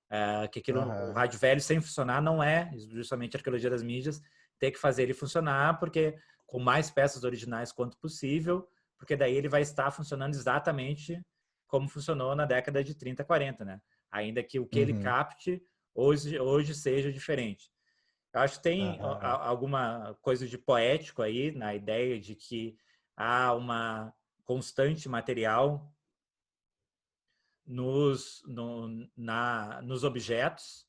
o rádio velho sem funcionar não é justamente a arqueologia das mídias, tem que fazer ele funcionar porque com mais peças originais quanto possível, porque daí ele vai estar funcionando exatamente como funcionou na década de 30, 40, né? Ainda que o que ele capte hoje seja diferente. Eu acho que tem alguma coisa de poético aí na ideia de que há uma constante material nos objetos,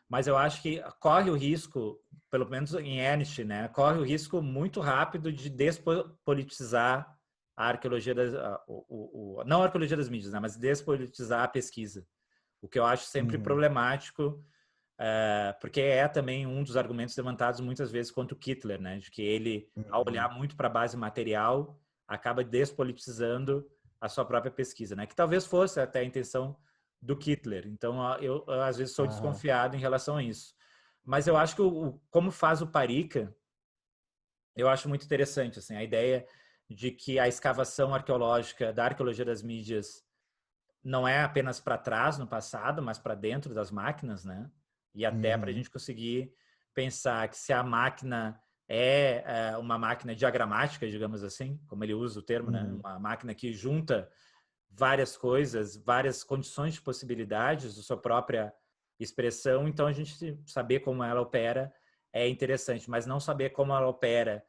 mas eu acho que corre o risco, pelo menos em Ernst, né, corre o risco muito rápido de despolitizar a arqueologia não a arqueologia das mídias, né, mas despolitizar a pesquisa, o que eu acho sempre problemático, porque é também um dos argumentos levantados muitas vezes contra o Kittler, né, de que ele, ao olhar muito para a base material, acaba despolitizando a sua própria pesquisa, né, que talvez fosse até a intenção do Kittler. Então, eu às vezes sou desconfiado em relação a isso. Mas eu acho que como faz o Parica, eu acho muito interessante, assim, a ideia de que a escavação arqueológica da arqueologia das mídias não é apenas para trás no passado, mas para dentro das máquinas, né? E até para a gente conseguir pensar que se a máquina é uma máquina diagramática, digamos assim, como ele usa o termo, né? Uma máquina que junta várias coisas, várias condições de possibilidades da sua própria expressão, então a gente saber como ela opera é interessante, mas não saber como ela opera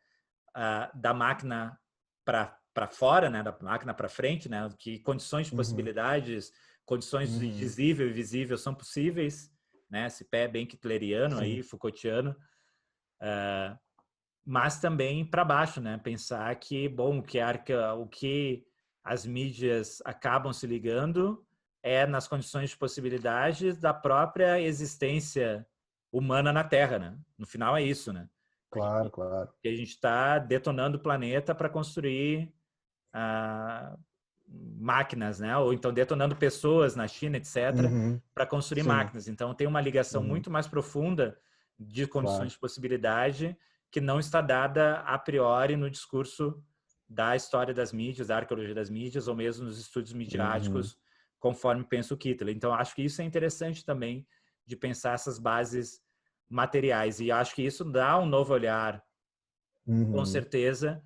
da máquina para fora, né, da máquina para frente, né, que condições de possibilidades, condições de visível e visível são possíveis, né, esse pé bem kittleriano aí, Foucaultiano, mas também para baixo, né, pensar que, bom, o que as mídias acabam se ligando é nas condições de possibilidades da própria existência humana na Terra, né? No final é isso, né? Claro, claro. Que a gente está detonando o planeta para construir máquinas, né? Ou então detonando pessoas na China, etc., para construir máquinas. Então tem uma ligação muito mais profunda de condições de possibilidade que não está dada a priori no discurso da história das mídias, da arqueologia das mídias, ou mesmo nos estudos midiáticos, conforme pensa o Kittler. Então acho que isso é interessante também de pensar essas bases materiais. E acho que isso dá um novo olhar, com certeza,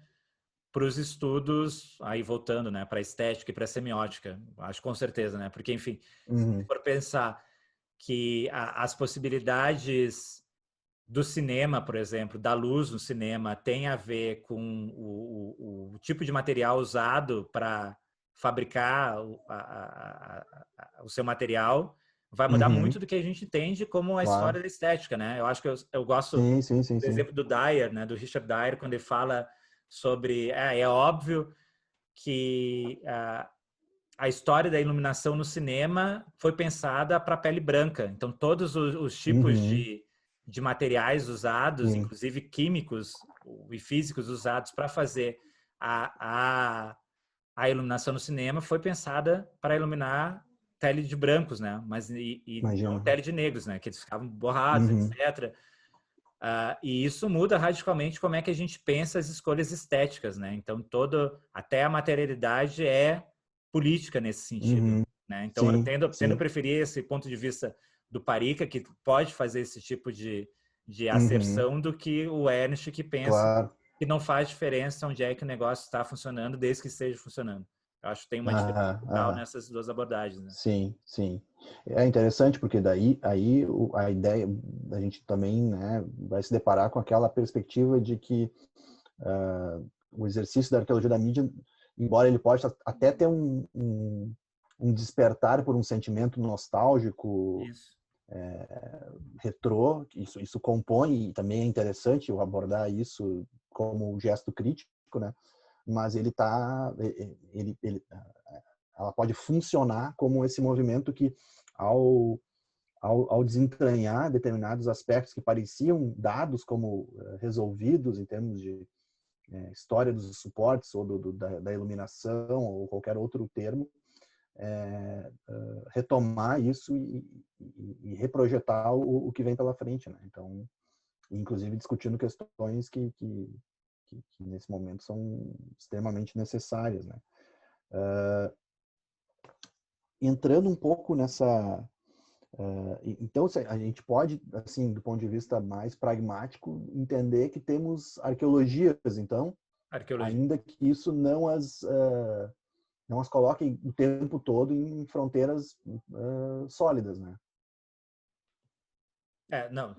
para os estudos, aí voltando, né, para a estética e para a semiótica. Acho com certeza, né? Porque, enfim, se for pensar que as possibilidades do cinema, por exemplo, da luz no cinema, tem a ver com o tipo de material usado para fabricar o seu material, vai mudar muito Uhum. do que a gente entende como a história Claro. da estética, né? Eu acho que eu gosto Sim, sim, sim, do sim. exemplo do Dyer, né? Do Richard Dyer, quando ele fala sobre... É óbvio que a história da iluminação no cinema foi pensada para a pele branca. Então, todos os tipos Uhum. de materiais usados, Sim. inclusive químicos e físicos usados para fazer a iluminação no cinema, foi pensada para iluminar tele de brancos, né? Mas e não Imagino. tele de negros, né? Que eles ficavam borrados, Uhum. etc. E isso muda radicalmente como é que a gente pensa as escolhas estéticas, né? Então, até a materialidade é política nesse sentido, Uhum. né? Então, eu Sim, tendo a sim. preferir esse ponto de vista do Parica, que pode fazer esse tipo de Uhum. asserção, do que o Ernst, que pensa Claro. que não faz diferença onde é que o negócio está funcionando, desde que esteja funcionando. Eu acho que tem uma diferença Aham, cultural aham. nessas duas abordagens, né? Sim, sim. É interessante porque daí aí a ideia a gente também, né, vai se deparar com aquela perspectiva de que o exercício da arqueologia da mídia, embora ele possa até ter um despertar por um sentimento nostálgico, Isso. retrô, isso compõe, e também é interessante eu abordar isso como um gesto crítico, né? Mas ela pode funcionar como esse movimento que, ao desentranhar determinados aspectos que pareciam dados como resolvidos em termos de história dos suportes ou da iluminação ou qualquer outro termo, retomar isso e reprojetar o que vem pela frente, né? Então, inclusive discutindo questões que nesse momento são extremamente necessárias, né? Entrando um pouco nessa, então a gente pode, assim, do ponto de vista mais pragmático, entender que temos arqueologias, então, Arqueologia. ainda que isso não as coloque o tempo todo em fronteiras sólidas, né? Não,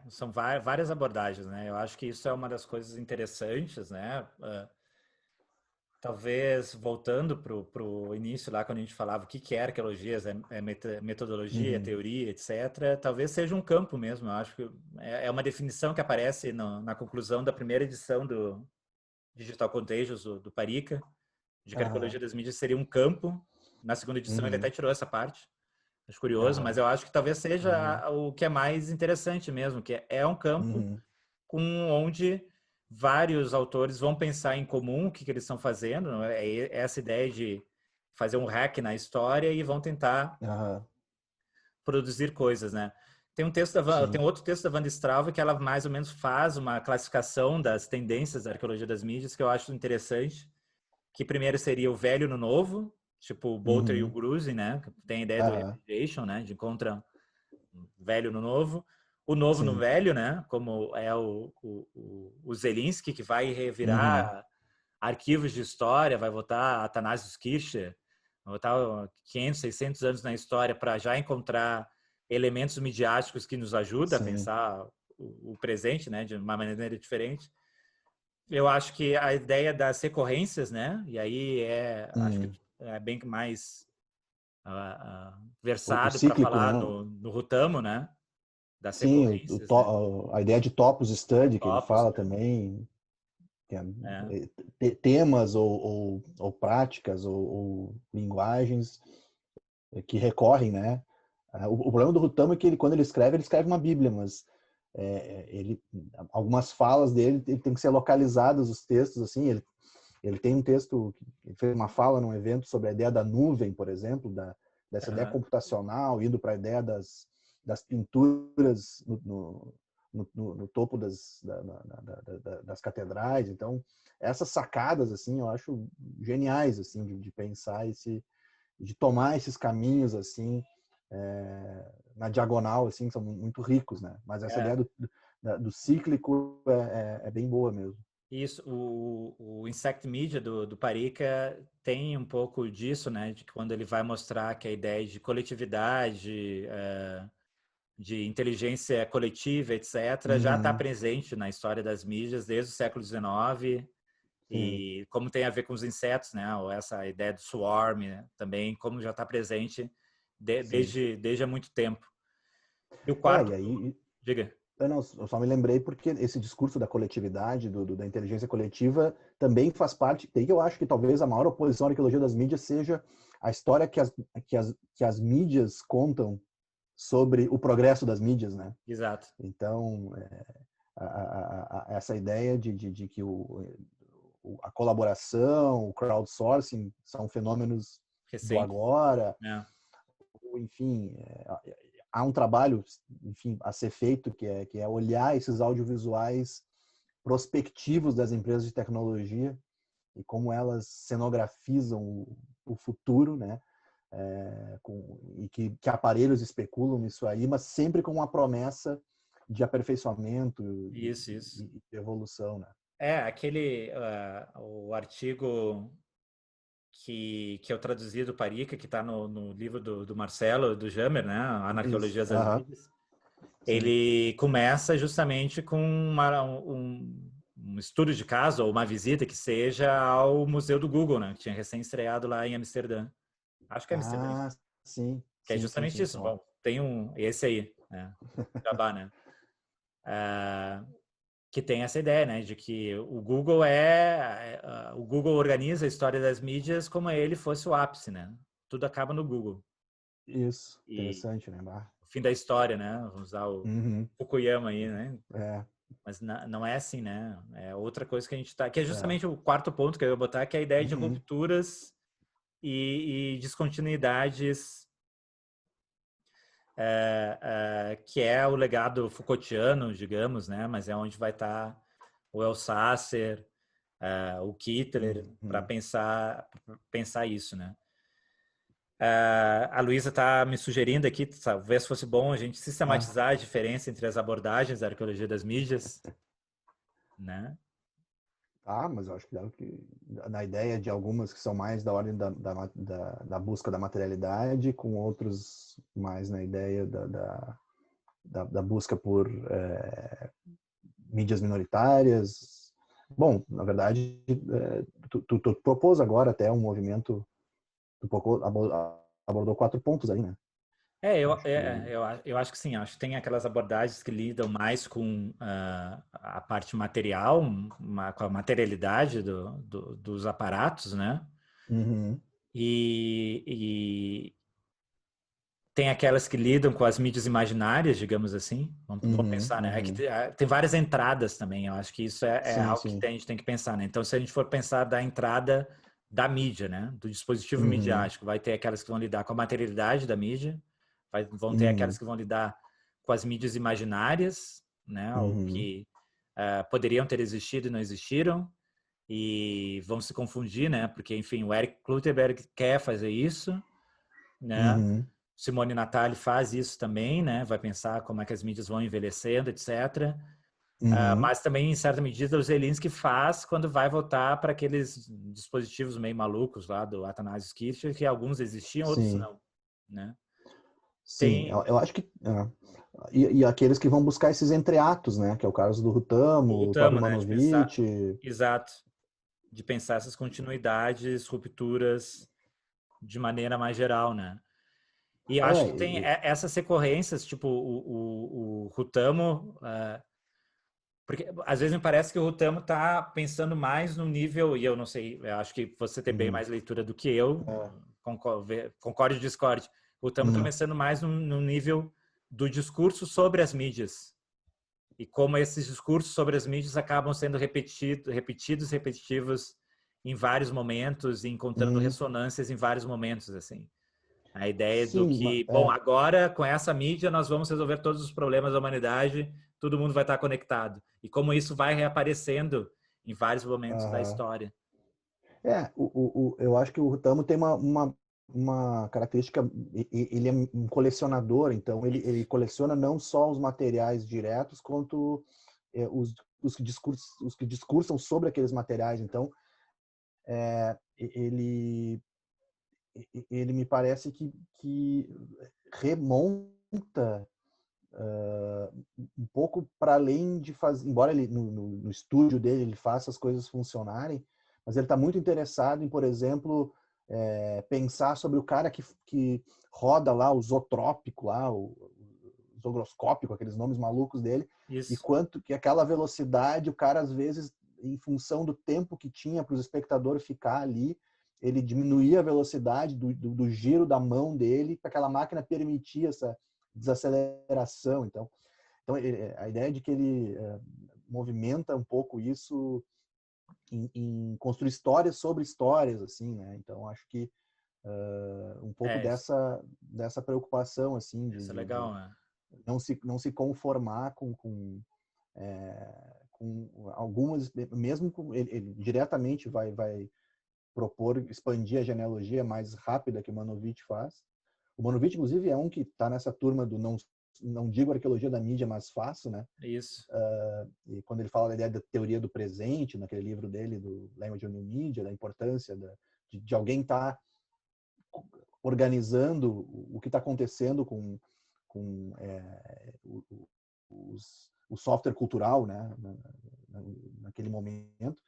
são várias abordagens, né? Eu acho que isso é uma das coisas interessantes, né? Talvez voltando para o início lá, quando a gente falava o que é arqueologias, metodologia, Uhum. teoria, etc., talvez seja um campo mesmo. Eu acho que é uma definição que aparece na conclusão da primeira edição do Digital Contagions, do Parica, de que a Aham. arqueologia das mídias seria um campo. Na segunda edição ele até Uhum. tirou essa parte. Acho curioso, mas Aham. eu acho que talvez seja Aham. o que é mais interessante mesmo, que é um campo Uhum. com onde vários autores vão pensar em comum o que eles estão fazendo, não é? É essa ideia de fazer um hack na história e vão tentar Aham. produzir coisas, né? Tem Sim. outro texto da Wanda Strauve que ela mais ou menos faz uma classificação das tendências da arqueologia das mídias que eu acho interessante, que primeiro seria o velho no novo, tipo o Bolter e o Uhum. Gruzin, né? Tem a ideia do Aham. repudiation, né? De encontra velho no novo, o novo no Sim. velho, né? Como é o Zelinski, que vai Uhum. revirar arquivos de história, vai botar Athanasius Kircher, vai botar 500, 600 anos na história para já encontrar elementos midiáticos que nos ajudam a Sim. pensar o presente, né? De uma maneira diferente. Eu acho que a ideia das recorrências, né? E aí acho que Uhum. é bem mais O versado para cíclico, falar né? no Rutamo, né? Das Sim, recorrências, né? a ideia de topos study que ele Topos, fala também, que é, temas ou práticas ou linguagens que recorrem, né? O problema do Rutamo é que quando ele escreve uma Bíblia, mas algumas falas dele ele tem que ser localizadas os textos assim. Ele tem um texto, ele fez uma fala num evento sobre a ideia da nuvem, por exemplo, dessa ideia uhum, computacional, indo para a ideia das pinturas no topo das catedrais. Então, essas sacadas, assim, eu acho geniais, assim, de pensar de tomar esses caminhos, assim, na diagonal, assim, são muito ricos, né? Mas essa é, ideia do cíclico é bem boa mesmo. isso, o Insect Media do Parica tem um pouco disso, né? De que quando ele vai mostrar que a ideia de coletividade, de inteligência coletiva, etc., já está Uhum, presente na história das mídias desde o século XIX. sim. E como tem a ver com os insetos, né? Ou essa ideia do swarm, né? Também, como já está presente sim. desde há muito tempo. E o É, e quarto, aí diga. eu só me lembrei porque esse discurso da coletividade, da inteligência coletiva, também faz parte. Daí que eu acho que talvez a maior oposição à arqueologia das mídias seja a história que as mídias contam sobre o progresso das mídias, né? Exato. Então, essa ideia de que a colaboração, o crowdsourcing são fenômenos do Recente. agora, É. enfim, há um trabalho, enfim, a ser feito que é olhar esses audiovisuais prospectivos das empresas de tecnologia e como elas cenografizam o futuro, né? E que aparelhos especulam nisso aí, mas sempre com uma promessa de aperfeiçoamento Isso, isso. e evolução, né? O artigo que eu traduzi do Parica, que está no livro do Marcelo, do Jamer, né? Isso. Anarqueologia das Aham. mídias. Sim. Ele começa justamente com um estudo de caso, ou uma visita que seja ao Museu do Google, né? Que tinha recém-estreado lá em Amsterdã. Acho que é Amsterdã, Ah, sim. que é Sim, sim, justamente sim. isso. Ó. Bom, tem esse aí, né? Jabá, né? Ah, que tem essa ideia, né, de que o Google o Google organiza a história das mídias como ele fosse o ápice, né? Tudo acaba no Google. Isso. E Interessante, né? Bah. o fim da história, né? Vamos usar o Uhum. Fukuyama aí, né? É, Mas não é assim, né? É outra coisa que a gente tá, que é é. justamente o quarto ponto que eu ia botar, que é a ideia de Uhum. rupturas e descontinuidades, que é o legado Foucaultiano, digamos, né? Mas é onde vai estar o Althusser, o Kittler, para Uhum. pensar isso, né? A Luísa está me sugerindo aqui, talvez fosse bom a gente Ah, sistematizar a diferença entre as abordagens da arqueologia das mídias, né? mas eu acho que na ideia de algumas que são mais da ordem da busca da materialidade, com outros mais na ideia da busca por mídias minoritárias. Bom, na verdade, tu propôs agora até um movimento, abordou 4 pontos aí, né? Acho que. Eu acho que sim, acho que tem aquelas abordagens que lidam mais com a parte material, com a materialidade dos aparatos, né? Uhum, E tem aquelas que lidam com as mídias imaginárias, digamos assim. Vamos uhum, pensar, né? É que uhum. tem várias entradas também. Eu acho que isso é Sim, algo que sim. a gente tem que pensar, né? Então, se a gente for pensar da entrada da mídia, né? Do dispositivo Uhum, midiático, vai ter aquelas que vão lidar com a materialidade da mídia, vão ter aquelas uhum, que vão lidar com as mídias imaginárias, né? Ou uhum, que poderiam ter existido e não existiram, e vão se confundir, né? Porque, enfim, o Eric Kluterberg quer fazer isso, né? uhum, Simone Natali faz isso também, né? Vai pensar como é que as mídias vão envelhecendo, etc. uhum. Mas também, em certa medida, o Zelinski faz quando vai voltar para aqueles dispositivos meio malucos lá do Athanasius Kircher, que alguns existiam, outros Sim, não, né? sim. Tem Eu acho que. E aqueles que vão buscar esses entreatos, né? Que é o caso do Rutamo, o próprio voltamos, né? De pensar, Manovich. exato, de pensar essas continuidades, rupturas de maneira mais geral, né? E eu acho É, que tem essas recorrências, tipo o Rutamo, porque às vezes me parece que o Rutamo está pensando mais no nível, e eu não sei, eu acho que você tem bem uhum, mais leitura do que eu, é, concorde ou discorde. O Rutamo está uhum, pensando mais no nível do discurso sobre as mídias. E como esses discursos sobre as mídias acabam sendo repetitivos em vários momentos e encontrando uhum. ressonâncias em vários momentos, assim. A ideia do Sim, que, bom, agora com essa mídia nós vamos resolver todos os problemas da humanidade, todo mundo vai estar conectado. E como isso vai reaparecendo em vários momentos da aham. história. Eu acho que o Rutamo tem uma característica, ele é um colecionador, então ele Isso. coleciona não só os materiais diretos, quanto os que discursam sobre aqueles materiais. Então, ele, ele me parece que remonta um pouco para além de fazer, embora ele no estúdio dele ele faça as coisas funcionarem, mas ele está muito interessado em, por exemplo, pensar sobre o cara que roda lá o zootrópico, lá, o zoogroscópico, aqueles nomes malucos dele, e Isso. quanto que aquela velocidade, o cara às vezes, em função do tempo que tinha para o espectador ficar ali, ele diminuía a velocidade do giro da mão dele para aquela máquina permitir essa desaceleração. Então a ideia de que ele movimenta um pouco isso em construir histórias sobre histórias, assim, né? Então acho que um pouco Isso, dessa preocupação, assim, isso é de legal, né? não se conformar com algumas, mesmo com ele diretamente vai propor expandir a genealogia mais rápida que o Manovich faz. O Manovich, inclusive, é um que está nessa turma do não digo arqueologia da mídia, mas faço, né? Isso, E quando ele fala da ideia da teoria do presente, naquele livro dele, do Language of New Media, da importância de alguém estar organizando o que está acontecendo com o software cultural, né, naquele momento.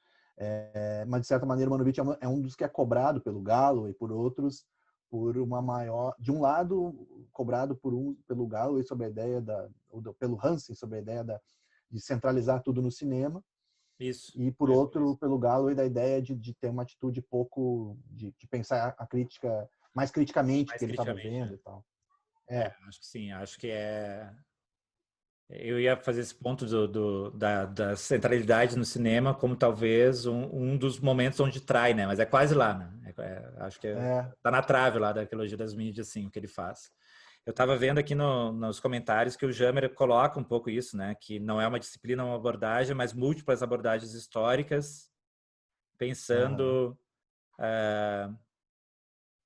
Mas, de certa maneira, o Manovich é um dos que é cobrado pelo Galo e por outros por uma maior... De um lado, cobrado pelo Galo sobre a ideia pelo Hansen sobre a ideia de centralizar tudo no cinema, isso. e por outro, pelo Galo, e da ideia de ter uma atitude pouco... de pensar a crítica mais criticamente o Mais que ele estava criticamente, vendo né? e tal. É. Acho que sim, acho que é. Eu ia fazer esse ponto da centralidade no cinema como talvez um dos momentos onde trai, né? Mas é quase lá, né? Acho que É. tá na trave lá da arqueologia das mídias, assim, o que ele faz. Eu estava vendo aqui nos comentários que o Jamer coloca um pouco isso, né? Que não é uma disciplina, uma abordagem, mas múltiplas abordagens históricas, Aham. pensando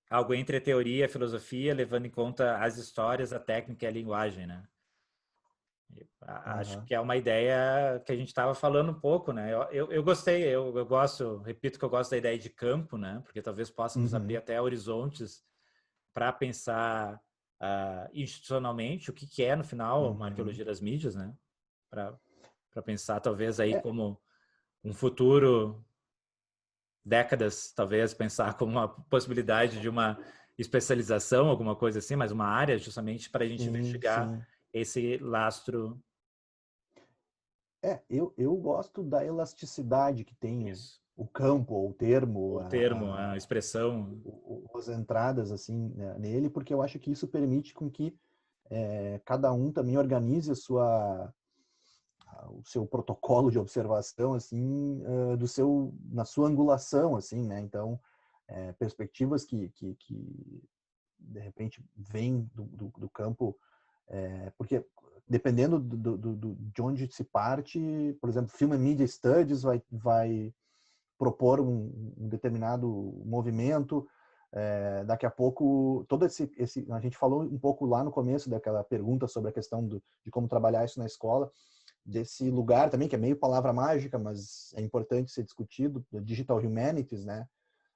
algo entre a teoria e a filosofia, levando em conta as histórias, a técnica e a linguagem, né? Acho Aham. que é uma ideia que a gente estava falando um pouco, né? Eu gostei, eu gosto, repito que eu gosto da ideia de campo, né? Porque talvez possa nos abrir Uhum. até horizontes para pensar institucionalmente o que é, no final, uma Uhum. arqueologia das mídias, né? Para pensar, talvez, aí É, como um futuro, décadas, talvez, pensar como uma possibilidade de uma especialização, alguma coisa assim, mas uma área justamente para a gente sim, investigar sim. esse lastro. Eu gosto da elasticidade que tem Isso. o campo, ou o termo, O termo, a expressão. as entradas assim, né, nele, porque eu acho que isso permite com que cada um também organize o seu protocolo de observação assim, na sua angulação, assim, né? Então, perspectivas que de repente vêm do campo, porque dependendo de onde se parte, por exemplo, Film and Media Studies vai propor um determinado movimento. Daqui a pouco, a gente falou um pouco lá no começo daquela pergunta sobre a questão de como trabalhar isso na escola, desse lugar também, que é meio palavra mágica, mas é importante ser discutido, do Digital Humanities, né?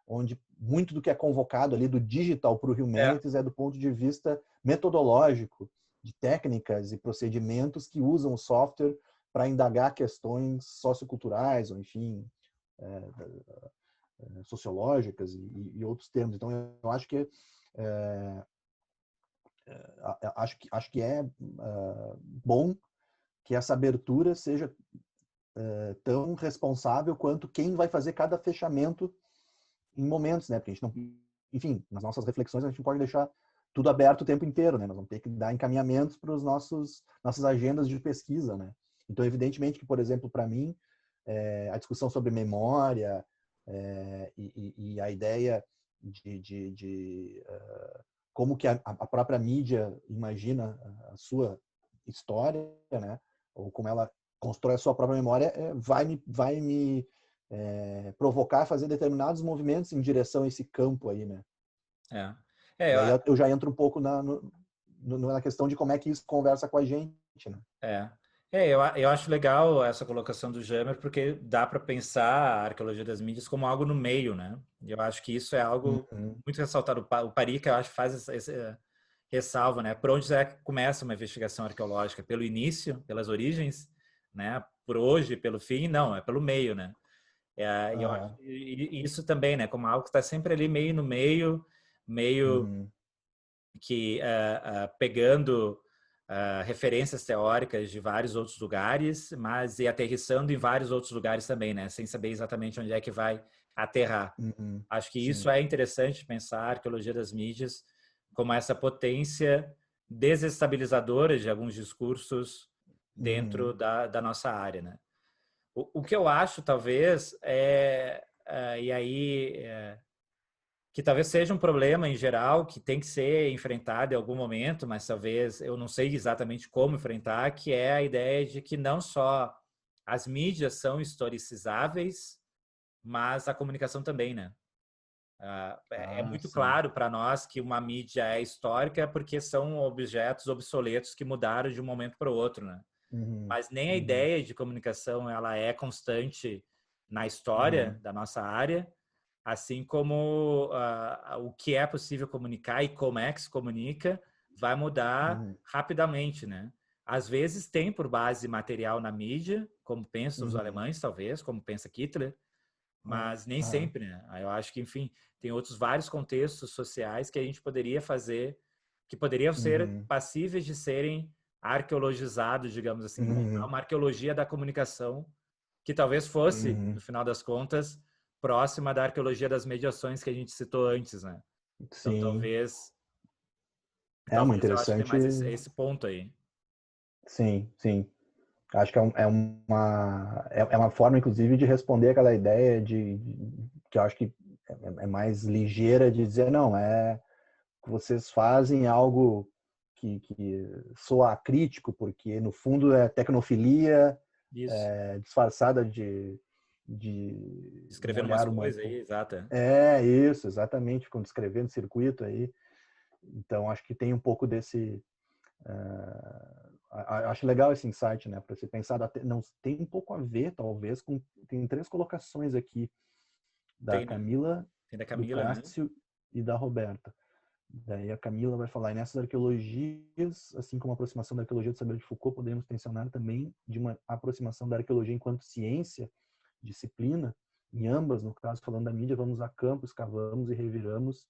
Onde muito do que é convocado ali do digital para o É, humanities é do ponto de vista metodológico, de técnicas e procedimentos que usam o software para indagar questões socioculturais, ou enfim, sociológicas e outros termos. Então, eu acho que acho que é bom que essa abertura seja tão responsável quanto quem vai fazer cada fechamento em momentos, né? Porque a gente não, enfim, nas nossas reflexões a gente não pode deixar tudo aberto o tempo inteiro, né? Nós vamos ter que dar encaminhamentos para os nossas agendas de pesquisa, né? Então, evidentemente que, por exemplo, para mim, a discussão sobre memória e a ideia de como que a própria mídia imagina a sua história, né? Ou como ela constrói a sua própria memória, vai me provocar a fazer determinados movimentos em direção a esse campo aí, né? é. E aí É, eu já entro um pouco na questão de como é que isso conversa com a gente, né? é. Eu acho legal essa colocação do Jamer, porque dá para pensar a arqueologia das mídias como algo no meio, né? E eu acho que isso é algo Uhum, muito ressaltado. O Parica, eu acho, faz essa ressalva, né? Por onde é que começa uma investigação arqueológica? Pelo início, pelas origens, né? Por hoje, pelo fim? Não, é pelo meio, né? E eu acho que isso também, né? Como algo que está sempre ali meio no meio, meio que pegando referências teóricas de vários outros lugares, mas e aterrissando em vários outros lugares também, né? Sem saber exatamente onde é que vai aterrar. Acho que isso Sim. é interessante pensar a arqueologia das mídias como essa potência desestabilizadora de alguns discursos dentro da nossa área, né? O que eu acho, talvez, e aí, que talvez seja um problema em geral, que tem que ser enfrentado em algum momento, mas talvez eu não sei exatamente como enfrentar, que é a ideia de que não só as mídias são historicizáveis, mas a comunicação também, né? É muito Sim. claro para nós que uma mídia é histórica porque são objetos obsoletos que mudaram de um momento para o outro, né? Mas nem a ideia de comunicação ela é constante na história da nossa área, assim como o que é possível comunicar e como é que se comunica vai mudar rapidamente, né? Às vezes tem por base material na mídia, como pensam os alemães, talvez, como pensa Hitler, mas nem sempre, né? Eu acho que, enfim, tem outros vários contextos sociais que a gente poderia fazer, que poderiam ser passíveis de serem arqueologizados, digamos assim, montar uma arqueologia da comunicação que talvez fosse, no final das contas, próxima da arqueologia das mediações que a gente citou antes, né? Então, Sim. É uma talvez eu acho que tem interessante. mais esse ponto aí. Sim, sim. Acho que é uma forma, inclusive, de responder aquela ideia que eu acho que é mais ligeira de dizer, não, que vocês fazem algo que soa crítico, porque no fundo é tecnofilia Isso. disfarçada de um Escrevendo umas olhar coisas humano. aí, exata. É isso, exatamente, ficam descrevendo circuito aí. Então, acho que tem um pouco desse. Acho legal esse insight, né? Para você pensar, não tem um pouco a ver, talvez, com. Tem 3 colocações aqui, da Tem, né? Camila, Tem da do Camila, né? Cássio e da Roberta. Daí a Camila vai falar, e nessas arqueologias, assim como a aproximação da arqueologia do saber de Foucault, podemos tensionar também de uma aproximação da arqueologia enquanto ciência, disciplina, em ambas, no caso, falando da mídia, vamos a campo, escavamos e reviramos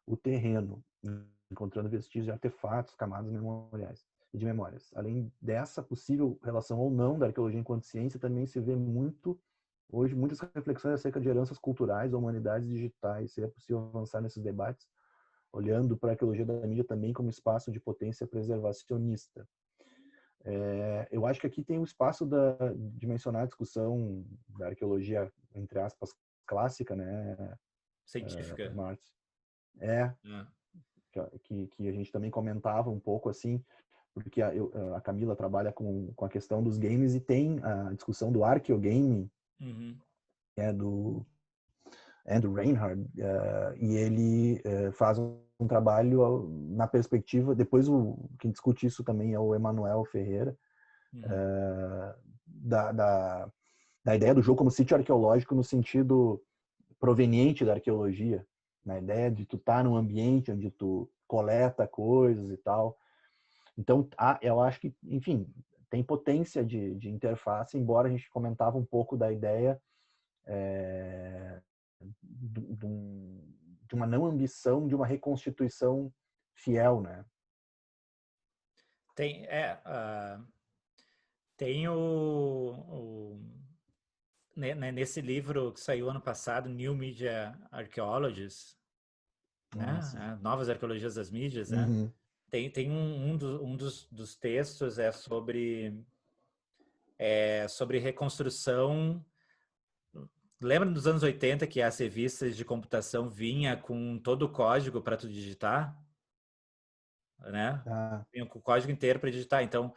o terreno, encontrando vestígios de artefatos, camadas memoriais e de memórias. Além dessa possível relação ou não da arqueologia enquanto ciência, também se vê hoje muitas reflexões acerca de heranças culturais ou humanidades digitais. Seria possível avançar nesses debates olhando para a arqueologia da mídia também como espaço de potência preservacionista. Eu acho que aqui tem o espaço de mencionar a discussão da arqueologia, entre aspas, clássica, né, Científica. Marx? É. Que a gente também comentava um pouco assim, porque a Camila trabalha com a questão dos games e tem a discussão do arqueogame, que é do Andrew Reinhardt, e ele faz um trabalho na perspectiva, depois quem discute isso também é o Emanuel Ferreira, da ideia do jogo como sítio arqueológico no sentido proveniente da arqueologia, na ideia de tu estar num ambiente onde tu coleta coisas e tal. Então, eu acho que, enfim, tem potência de interface, embora a gente comentava um pouco da ideia de uma não ambição de uma reconstituição fiel, né? Tem, tem nesse livro que saiu ano passado, New Media Archaeologies, né? Novas Arqueologias das Mídias, né? Tem dos textos sobre reconstrução. Lembra dos anos 80 que as revistas de computação vinha com todo o código para tu digitar, né? Vinha com o código inteiro para digitar. Então,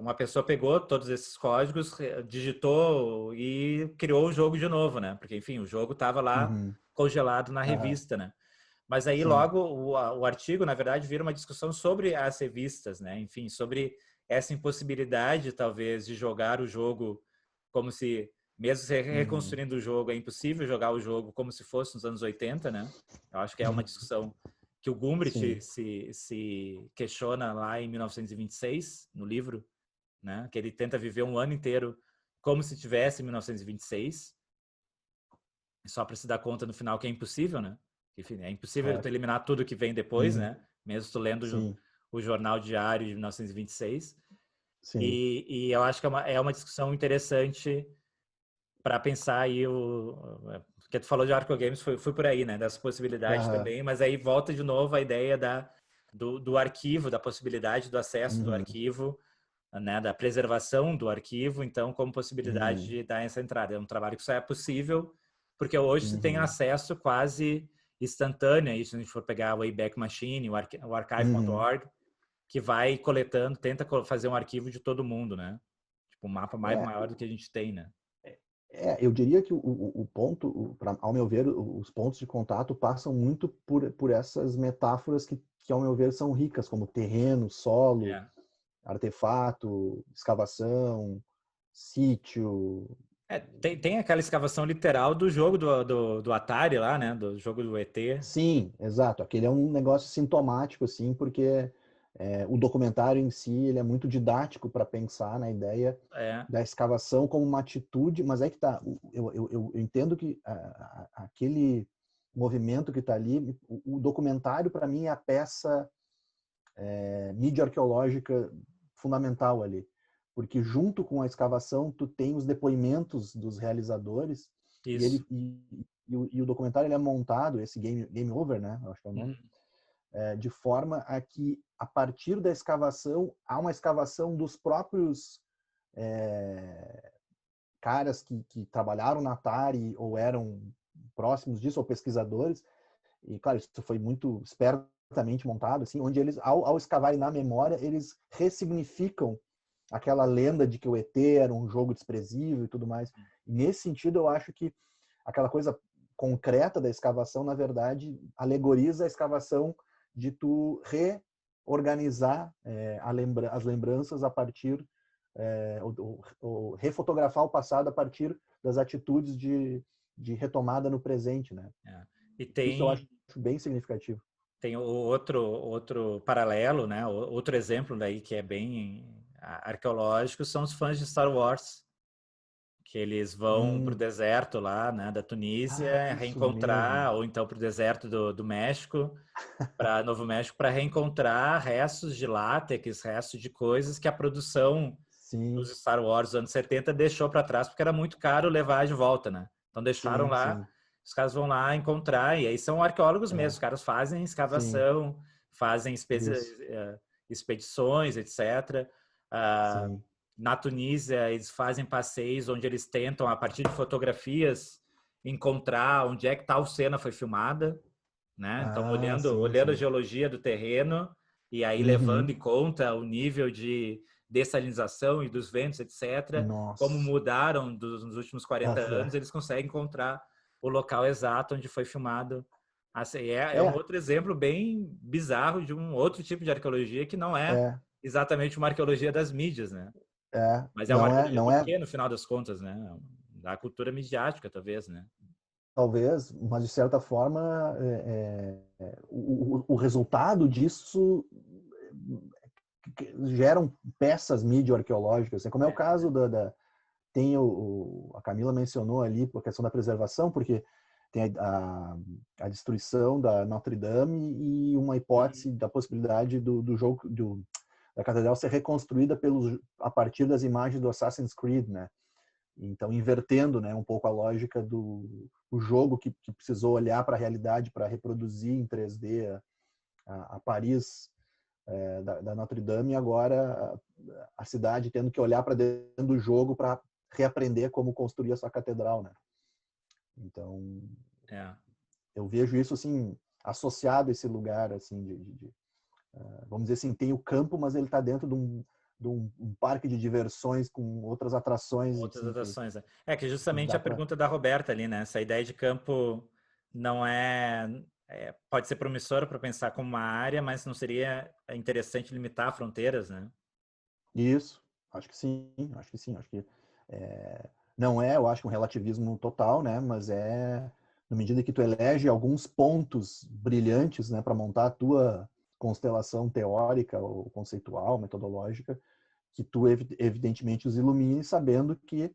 uma pessoa pegou todos esses códigos, digitou e criou o jogo de novo, né? Porque, enfim, o jogo estava lá congelado na revista, né? Mas aí Sim. logo o artigo, na verdade, vira uma discussão sobre as revistas, né? Enfim, sobre essa impossibilidade, talvez, de jogar o jogo como se, mesmo se reconstruindo o jogo, é impossível jogar o jogo como se fosse nos anos 80, né? Eu acho que é uma discussão que o Gumbrich se questiona lá em 1926, no livro, né? Que ele tenta viver um ano inteiro como se tivesse em 1926. Só para se dar conta no final que é impossível, né? Enfim, é impossível Claro. tu eliminar tudo que vem depois, né? Mesmo tu lendo Sim, o jornal diário de 1926. sim. E eu acho que é uma discussão interessante para pensar aí porque tu falou de Arco Games, foi por aí, né? Das possibilidades Aham. também, mas aí volta de novo a ideia do arquivo, da possibilidade do acesso do Uhum. arquivo, né? Da preservação do arquivo, então, como possibilidade Uhum. de dar essa entrada. É um trabalho que só é possível porque hoje se tem Uhum. acesso quase instantâneo, aí, se a gente for pegar o Wayback Machine, o Uhum. archive.org, que vai coletando, tenta fazer um arquivo de todo mundo, né? Tipo, um mapa mais É, maior do que a gente tem, né? eu diria que o ponto, ao meu ver, os pontos de contato passam muito por essas metáforas que, ao meu ver, são ricas, como terreno, solo, É. artefato, escavação, sítio. Tem aquela escavação literal do jogo do Atari lá, né? Do jogo do ET. Sim, exato. Aquele é um negócio sintomático, assim, porque o documentário em si ele é muito didático para pensar na ideia É, da escavação como uma atitude, mas é que tá. Eu entendo que aquele movimento que está ali, o documentário para mim é a peça mídia arqueológica fundamental ali, porque junto com a escavação tu tem os depoimentos dos realizadores e isso. ele e o documentário ele é montado, esse Game Over, né? Acho que é o nome, Uhum. de forma a que a partir da escavação há uma escavação dos próprios caras que trabalharam na Atari ou eram próximos disso ou pesquisadores. E claro, isso foi muito espertamente montado, assim, onde eles, ao escavarem na memória, eles ressignificam aquela lenda de que o ET era um jogo desprezível e tudo mais. E nesse sentido, eu acho que aquela coisa concreta da escavação, na verdade, alegoriza a escavação de tu reorganizar as lembranças a partir, ou refotografar o passado a partir das atitudes de retomada no presente, né? É. E Isso eu acho tem, bem significativo. tem outro paralelo, né? Outro exemplo daí que é bem arqueológico são os fãs de Star Wars, que eles vão para o Hum, deserto lá, né, da Tunísia, isso mesmo. reencontrar, ou então para o deserto do México, para Novo México, para reencontrar restos de látex, restos de coisas que a produção dos Sim, Star Wars dos anos 70 deixou para trás, porque era muito caro levar de volta, né? Então deixaram sim, lá, sim. os caras vão lá encontrar, e aí são arqueólogos mesmo, É, os caras fazem sim, escavação, fazem isso. expedições, etc. Ah, Sim. na Tunísia, eles fazem passeios onde eles tentam, a partir de fotografias, encontrar onde é que tal cena foi filmada, né? Então, Ah, sim, olhando a sim. geologia do terreno e aí levando Uhum. em conta o nível de dessalinização e dos ventos, etc., como Nossa. mudaram nos últimos 40 Aham. anos, eles conseguem encontrar o local exato onde foi filmado. Assim, é um É, outro exemplo bem bizarro de um outro tipo de arqueologia que não é é, exatamente uma arqueologia das mídias, né? Mas é uma arqueologia não do é, quê, no final das contas, né? Da cultura midiática, talvez, né? talvez, mas de certa forma, o resultado disso geram peças mídio-arqueológicas, né? Como é o caso tem a Camila mencionou ali a questão da preservação, porque tem a destruição da Notre Dame e uma Uhum. hipótese da possibilidade do jogo da catedral ser reconstruída a partir das imagens do Assassin's Creed, né? Então invertendo, né, um pouco a lógica do o jogo que precisou olhar para a realidade para reproduzir em 3D a Paris da Notre Dame e agora a cidade tendo que olhar para dentro do jogo para reaprender como construir a sua catedral, né? Então, É. eu vejo isso assim associado a esse lugar assim vamos dizer assim, tem o campo, mas ele está dentro de um parque de diversões com outras atrações Outras assim, atrações, né? É que que justamente dá a para pergunta da Roberta ali, né? Essa ideia de campo não pode ser promissora para pensar como uma área, mas não seria interessante limitar fronteiras, né? isso. Acho que sim, acho que sim, acho que não é, eu acho que um relativismo total, né? Mas na medida que tu elege alguns pontos brilhantes, né, para montar a tua constelação teórica ou conceitual, metodológica, que tu evidentemente os ilumine, sabendo que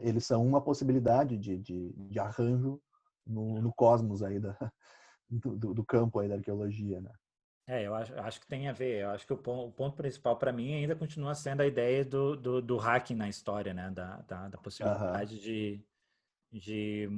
eles são uma possibilidade de arranjo no cosmos aí do campo aí da arqueologia, né? Eu acho que tem a ver. Eu acho que o ponto principal para mim ainda continua sendo a ideia do hacking na história, né? Da Aham. possibilidade de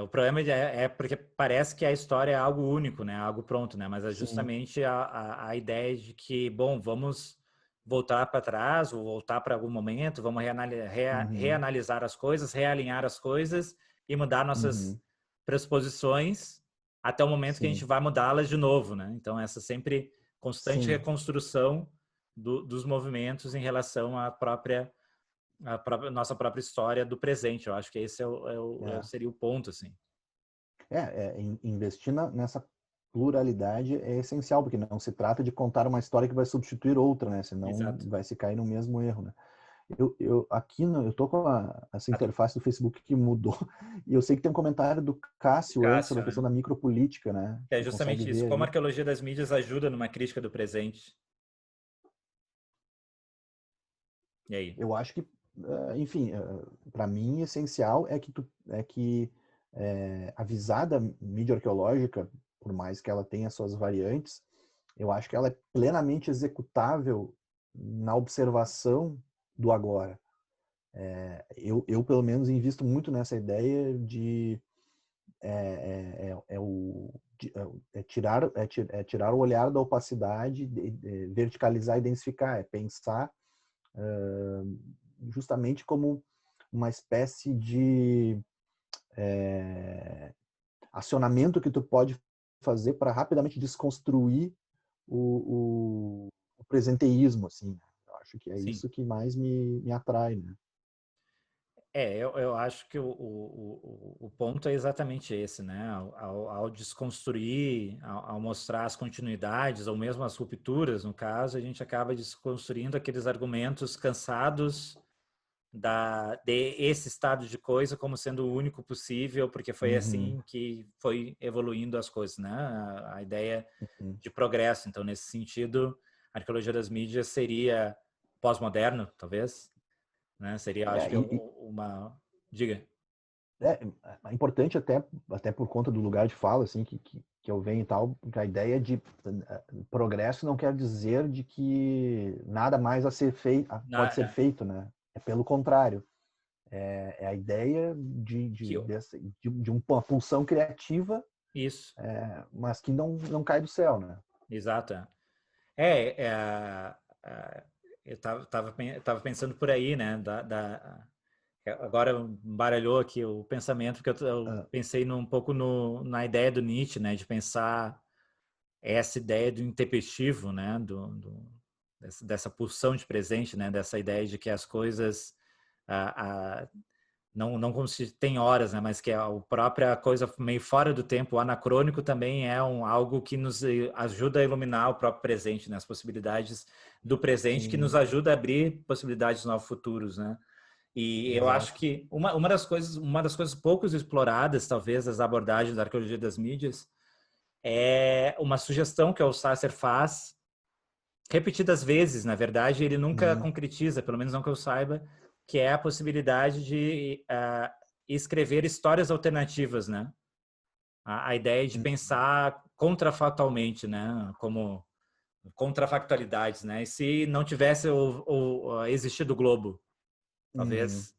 o problema é porque parece que a história é algo único, né? Algo pronto, né? Mas é Sim. justamente a ideia de que, bom, vamos voltar para trás, ou voltar para algum momento, vamos Uhum. reanalisar as coisas, realinhar as coisas e mudar nossas Uhum. pressuposições até o momento que a gente Sim. vai mudá-las de novo, né? Então, essa sempre constante Sim. reconstrução dos movimentos em relação à nossa própria história do presente. Eu acho que esse É. seria o ponto, assim. Investir nessa pluralidade é essencial, porque não se trata de contar uma história que vai substituir outra, né? Senão Exato. vai se cair no mesmo erro, né? Eu tô com essa A do interface do Facebook que mudou, e eu sei que tem um comentário do Cássio antes sobre Cássio, a né? questão da micropolítica, né? Que é Tu consegue justamente isso. ver Como a aí? arqueologia das mídias ajuda numa crítica do presente. E aí? Eu acho que, enfim, para mim, essencial é que a visada mídia arqueológica, por mais que ela tenha suas variantes, eu acho que ela é plenamente executável na observação do agora. Eu pelo menos, invisto muito nessa ideia de tirar o olhar da opacidade, verticalizar e densificar, é pensar justamente como uma espécie de acionamento que tu pode fazer para rapidamente desconstruir o presenteísmo, assim. Eu acho que é Sim. isso que mais me atrai, né? Eu acho que o ponto é exatamente esse, né? Ao desconstruir, ao mostrar as continuidades, ou mesmo as rupturas, no caso, a gente acaba desconstruindo aqueles argumentos cansados de esse estado de coisa como sendo o único possível, porque foi Uhum, assim que foi evoluindo as coisas, né? A ideia uhum. de progresso. Então, nesse sentido, a arqueologia das mídias seria pós-moderno, talvez, né? Seria, acho É, que uma... Diga. é, é importante até por conta do lugar de fala, assim, que eu venho e tal, que a ideia de progresso não quer dizer de que nada mais pode ser É, feito, né? É pelo contrário. É a ideia que, de uma pulsão criativa, isso, mas que não cai do céu, né? exato. É, eu tava pensando por aí, né? Agora baralhou aqui o pensamento, porque eu Ah, pensei um pouco na ideia do Nietzsche, né? De pensar essa ideia do intempestivo, né? Dessa pulsão de presente, né? Dessa ideia de que as coisas não como se tem horas, né? Mas que a própria coisa meio fora do tempo, o anacrônico também é algo que nos ajuda a iluminar o próprio presente, né? As possibilidades do presente que nos sim, ajuda a abrir possibilidades de novos futuros, né? E eu acho exato. que uma das coisas pouco exploradas, talvez, das abordagens da arqueologia das mídias, é uma sugestão que o Sasser faz repetidas vezes, na verdade, ele nunca Hum, concretiza, pelo menos não que eu saiba, que é a possibilidade de escrever histórias alternativas, né? A ideia de hum, pensar contrafactualmente, né? Como contrafactualidades, né? E se não tivesse existido o Globo, uhum, talvez,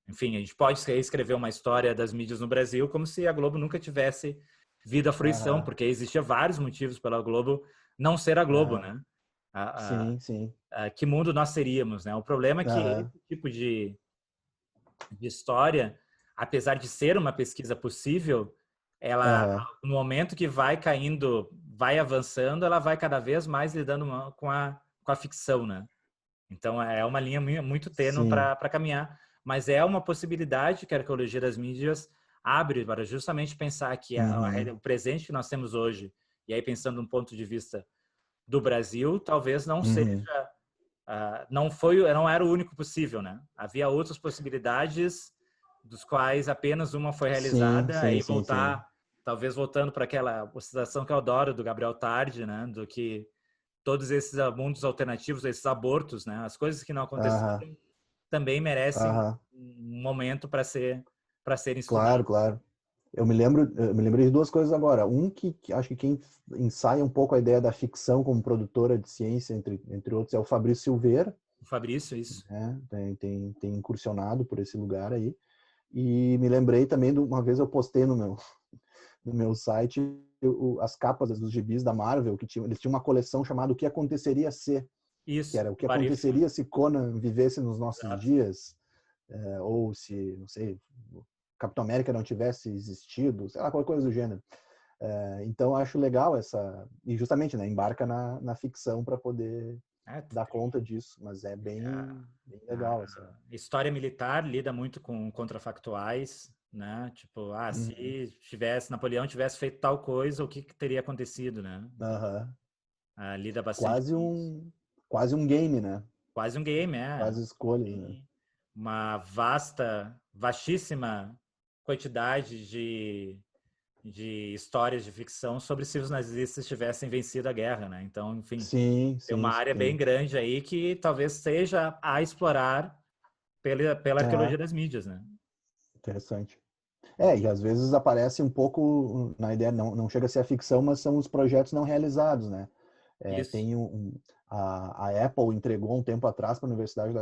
enfim, a gente pode escrever uma história das mídias no Brasil como se a Globo nunca tivesse vindo à fruição, aham, porque existia vários motivos pela Globo não ser a Globo, aham, né? A, a, sim, sim, que mundo nós seríamos, né? O problema é que aham, esse tipo de história, apesar de ser uma pesquisa possível, ela, aham, no momento que vai caindo, vai avançando, ela vai cada vez mais lidando com a ficção, né? Então é uma linha muito tênue sim, para caminhar, mas é uma possibilidade que a arqueologia das mídias abre para justamente pensar que uhum, o presente que nós temos hoje, e aí pensando um ponto de vista do Brasil, talvez não seja uhum, não era o único possível, né? Havia outras possibilidades, dos quais apenas uma foi sim, realizada, sim, aí sim, sim, talvez voltando para aquela oscilação que eu adoro do Gabriel Tarde, né? Do que todos esses mundos alternativos, esses abortos, né? As coisas que não aham, aconteceram também merecem Aham. um momento para serem Claro, estudados. claro. Eu me lembrei de duas coisas agora. Um que acho que quem ensaia um pouco a ideia da ficção como produtora de ciência, entre outros, é o Fabrício Silveira, O Fabrício, isso. né? Tem incursionado por esse lugar aí. E me lembrei também de uma vez eu postei no meu site as capas dos gibis da Marvel, eles tinham uma coleção chamada O que Aconteceria Se, que Isso, era o que o What If. aconteceria se Conan vivesse nos nossos Exato. dias, ou se, não sei, Capitão América não tivesse existido, sei lá, qualquer coisa do gênero. Então acho legal e justamente, né, embarca na ficção para poder É, dar conta disso, mas é bem legal essa. a história militar lida muito com contrafactuais, né? Tipo, Uhum. se Napoleão tivesse feito tal coisa, o que teria acontecido, né? Então, Aham. lida bastante Quase com isso. um, quase um game, né? Quase um game, Quase escolhas, né? Tem uma vastíssima quantidade de histórias de ficção sobre se os nazistas tivessem vencido a guerra, né? Então, enfim, Sim, tem sim, uma área bem sim. grande aí que talvez seja a explorar pela É, arqueologia das mídias, né? interessante. E às vezes aparece um pouco na ideia, não chega a ser a ficção, mas são os projetos não realizados, né? Isso. Tem a Apple entregou um tempo atrás para a universidade,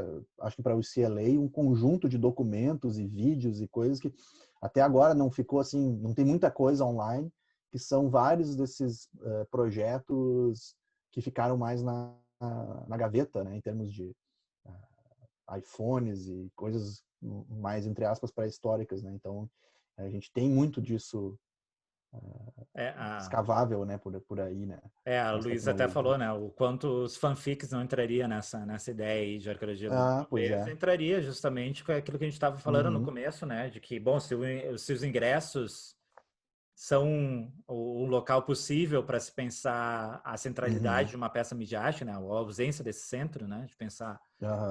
acho que para o UCLA, um conjunto de documentos e vídeos e coisas que até agora não ficou assim, não tem muita coisa online, que são vários desses projetos que ficaram mais na gaveta, né, em termos de iPhones e coisas mais, entre aspas, pré-históricas, né? Então, a gente tem muito disso É, a, escavável, né, por aí, né? a Nas Luísa até falou, tecnologias. né? O quanto os fanfics não entraria nessa ideia aí de arqueologia. Ah, pois Talvez é. entraria justamente com aquilo que a gente estava falando no Uhum, começo, né? De que, bom, se os ingressos são o local possível para se pensar a centralidade uhum, de uma peça midiática, né? A ausência desse centro, né? De pensar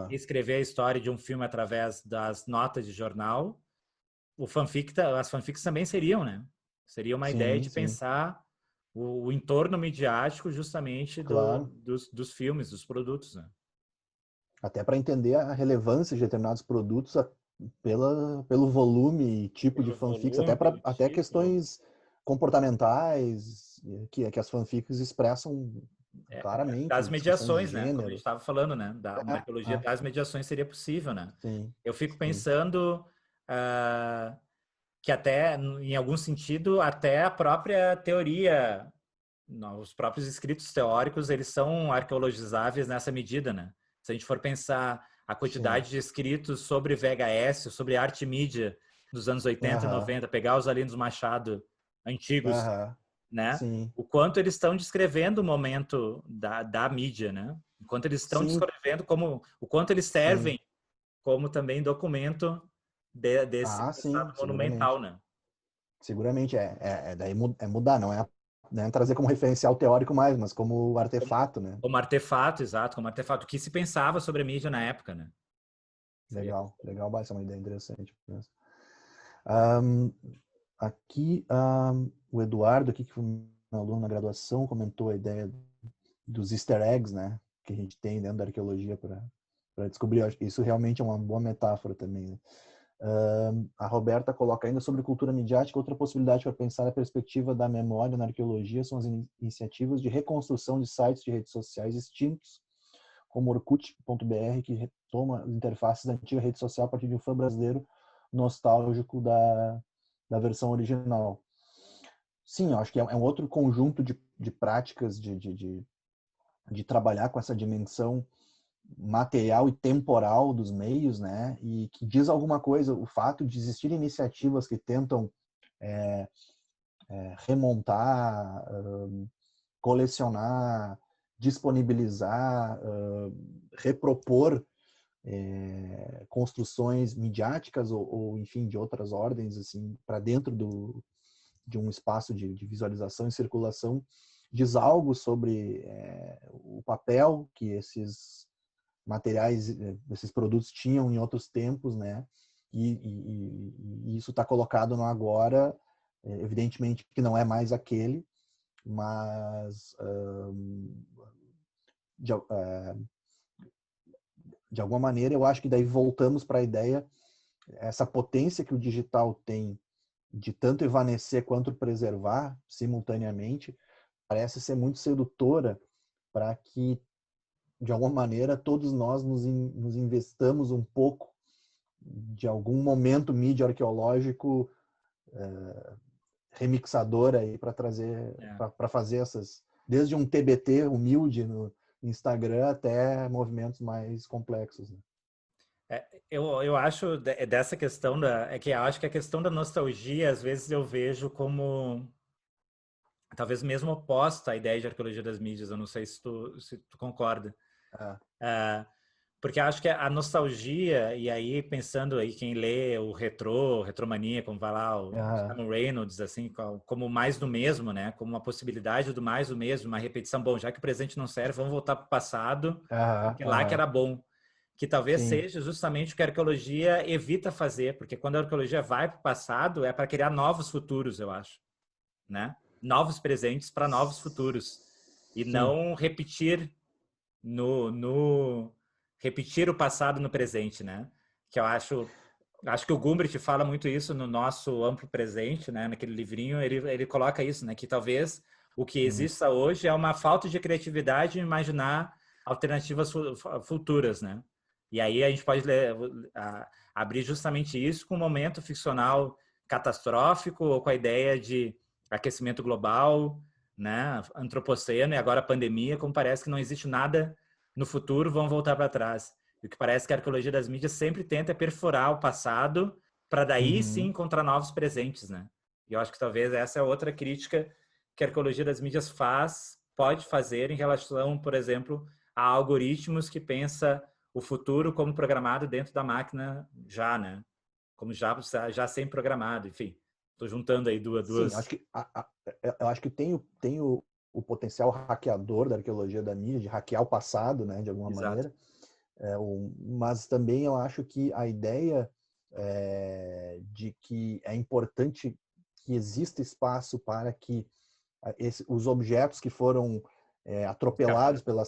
e aham. escrever a história de um filme através das notas de jornal, as fanfics também seriam, né? Seria uma ideia Sim, de sim, pensar o entorno midiático justamente claro. dos filmes, dos produtos, né? Até para entender a relevância de determinados produtos pelo volume e tipo de Pelo fanfics, volume, pelo até título, questões comportamentais que as fanfics expressam claramente, das discussões de mediações, né? Como a gente gênero. estava falando, né? Uma É, arqueologia é, das mediações seria possível, né? sim, Eu fico sim. pensando ah, que até, em algum sentido, até a própria teoria, os próprios escritos teóricos, eles são arqueologizáveis nessa medida, né? Se a gente for pensar a Sim. quantidade de escritos sobre VHS, sobre arte mídia dos anos 80 e Aham, 90, pegar os Alinos Machado antigos, aham, né? sim. O quanto eles estão descrevendo o momento da mídia, né? O quanto eles estão Sim, descrevendo o quanto eles sim. servem como também documento desse Ah, sim, passado monumental, seguramente. né? Seguramente daí mudar, não é trazer como referencial teórico mais, mas como Como, artefato, né? como artefato, exato, como artefato. O que se pensava sobre a mídia na época, né? Seria. Legal, legal, essa é uma ideia interessante mesmo. Ahm, Aqui, o Eduardo, aqui, que foi um aluno na graduação, comentou a ideia dos easter eggs, né? Que a gente tem dentro da arqueologia para descobrir. Eu acho que isso realmente é uma boa metáfora também, né? A Roberta coloca ainda sobre cultura midiática, outra possibilidade para pensar a perspectiva da memória na arqueologia são as iniciativas de reconstrução de sites de redes sociais extintos, como Orkut.br, que retoma as interfaces da antiga rede social a partir de um fã brasileiro nostálgico da versão original. Sim, eu acho que é um outro conjunto de práticas de trabalhar com essa dimensão material e temporal dos meios, né? E que diz alguma coisa, o fato de existir iniciativas que tentam remontar, colecionar, disponibilizar, repropor construções midiáticas ou, enfim, de outras ordens, assim, para dentro de um espaço de visualização e circulação, diz algo sobre o papel que esses materiais, esses produtos tinham em outros tempos, né? E isso está colocado no agora, evidentemente que não é mais aquele, mas de, de alguma maneira, eu acho que daí voltamos para a ideia, essa potência que o digital tem de tanto evanescer quanto preservar simultaneamente, parece ser muito sedutora para que, de alguma maneira, todos nós nos investamos um pouco de algum momento mídia arqueológico remixador aí para trazer, para fazer essas, desde um TBT humilde no Instagram até movimentos mais complexos, né? Eu acho dessa questão é que eu acho que a questão da nostalgia, às vezes eu vejo como talvez mesmo oposta à ideia de arqueologia das mídias. Eu não sei se tu concorda. Porque acho que a nostalgia, e aí pensando aí quem lê o Retromania, como vai lá o Simon Reynolds, assim, como mais do mesmo, né? Como uma possibilidade do mais do mesmo, uma repetição. Bom, já que o presente não serve, vamos voltar para o passado, porque lá que era bom. Que talvez seja justamente o que a arqueologia evita fazer, porque quando a arqueologia vai para o passado, é para criar novos futuros, eu acho, né? Novos presentes para novos futuros. E não repetir repetir o passado no presente, né? Que eu acho que o Gumbrich fala muito isso no Nosso Amplo Presente, né? Naquele livrinho, ele coloca isso, né? Que talvez o que exista hoje é uma falta de criatividade em imaginar alternativas futuras, né? E aí a gente pode abrir justamente isso com um momento ficcional catastrófico ou com a ideia de aquecimento global, né? Antropoceno e agora a pandemia, como parece que não existe nada no futuro, vão voltar para trás. E o que parece que a arqueologia das mídias sempre tenta é perfurar o passado para daí sim encontrar novos presentes, né? E eu acho que talvez essa é outra crítica que a arqueologia das mídias pode fazer em relação, por exemplo, a algoritmos que pensa o futuro como programado dentro da máquina já, né? Como já sempre programado, enfim. Estou juntando aí duas. Sim, acho que eu acho que tem o potencial hackeador da arqueologia da mídia, de hackear o passado, né, de alguma maneira. Mas também eu acho que a ideia de que é importante que exista espaço para que os objetos que foram atropelados pela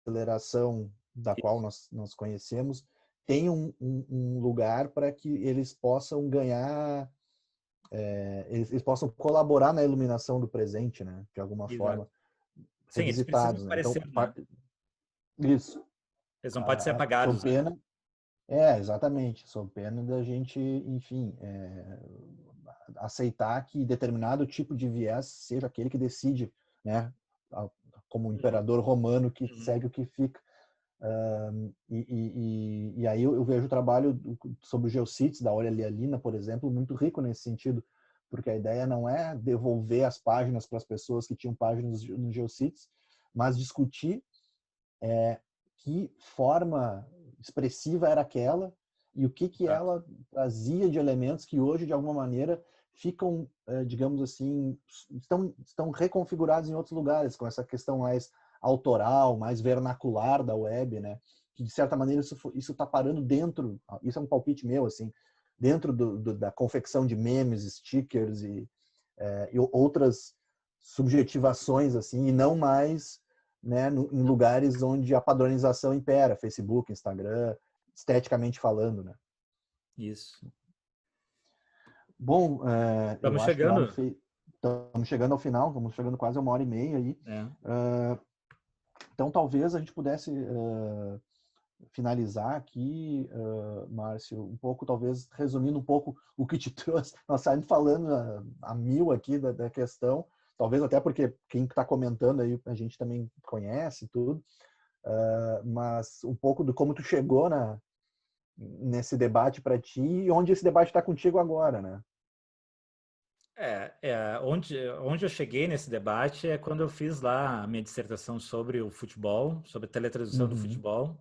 aceleração da qual nós conhecemos tenham um lugar para que eles possam ganhar, eles possam colaborar na iluminação do presente, né? De alguma forma. Sim, eles precisam Né? aparecer, então, né? Isso. Eles não podem ser apagados. Sob pena, exatamente. Sob pena da gente, enfim, aceitar que determinado tipo de viés seja aquele que decide, né? Como o imperador romano que segue o que fica. E aí eu vejo o trabalho sobre o Geocities, da Aurea Lialina, por exemplo, muito rico nesse sentido, porque a ideia não é devolver as páginas para as pessoas que tinham páginas no Geocities, mas discutir que forma expressiva era aquela e o que ela trazia de elementos que hoje, de alguma maneira, ficam, digamos assim, estão reconfigurados em outros lugares, com essa questão mais autoral, mais vernacular da web, né? Que, de certa maneira, isso está parando dentro, isso é um palpite meu, assim, dentro da confecção de memes, stickers e outras subjetivações, assim, e não mais, né, em lugares onde a padronização impera, Facebook, Instagram, esteticamente falando, né? Isso. Bom, eu acho que estamos chegando ao final, estamos chegando quase a 1h30 aí. Então, talvez a gente pudesse finalizar aqui, Márcio, um pouco, talvez resumindo um pouco o que te trouxe. Nós saímos falando a mil aqui da questão, talvez até porque quem está comentando aí a gente também conhece tudo, mas um pouco de como tu chegou nesse debate para ti e onde esse debate está contigo agora, né? Onde eu cheguei nesse debate é quando eu fiz lá a minha dissertação sobre o futebol, sobre a teletransmissão do futebol.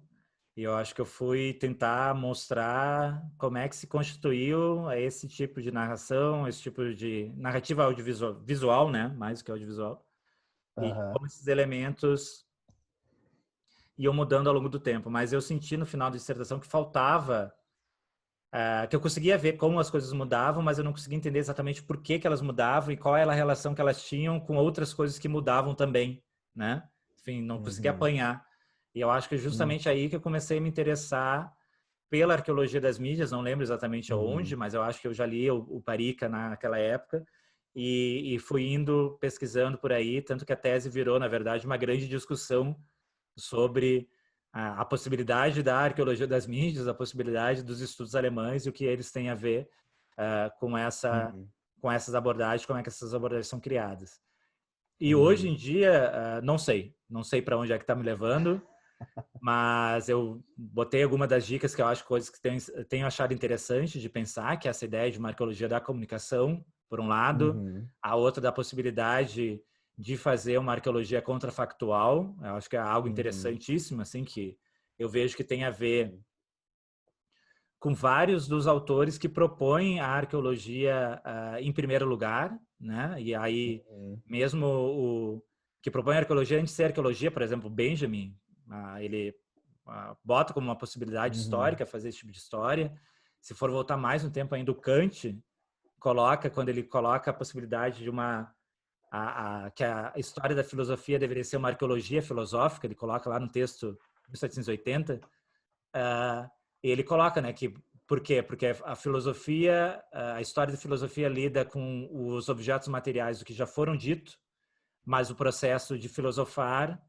E eu acho que eu fui tentar mostrar como é que se constituiu esse tipo de narração, esse tipo de narrativa audiovisual, né? Mais do que audiovisual. E como esses elementos iam mudando ao longo do tempo. Mas eu senti no final da dissertação que faltava... que eu conseguia ver como as coisas mudavam, mas eu não conseguia entender exatamente por que elas mudavam e qual era a relação que elas tinham com outras coisas que mudavam também, né? Enfim, não conseguia apanhar. E eu acho que é justamente aí que eu comecei a me interessar pela arqueologia das mídias, não lembro exatamente aonde, mas eu acho que eu já li o Parica naquela época e fui indo pesquisando por aí, tanto que a tese virou, na verdade, uma grande discussão sobre a possibilidade da arqueologia das mídias, a possibilidade dos estudos alemães e o que eles têm a ver com essas abordagens, como é que essas abordagens são criadas. E hoje em dia, não sei para onde é que está me levando, mas eu botei algumas das dicas que eu acho coisas que tenho achado interessante de pensar, que é essa ideia de uma arqueologia da comunicação, por um lado, a outra da possibilidade de fazer uma arqueologia contrafactual. Eu acho que é algo interessantíssimo, assim, que eu vejo que tem a ver com vários dos autores que propõem a arqueologia em primeiro lugar, né? E aí, mesmo o que propõe a arqueologia antes de ser arqueologia, por exemplo, Benjamin, ele bota como uma possibilidade histórica fazer esse tipo de história. Se for voltar mais no tempo ainda, o Kant coloca, quando ele coloca a possibilidade de que a história da filosofia deveria ser uma arqueologia filosófica, ele coloca lá no texto 1780, ele coloca, né, que por quê? Porque a filosofia, a história da filosofia lida com os objetos materiais do que já foram dito, mas o processo de filosofar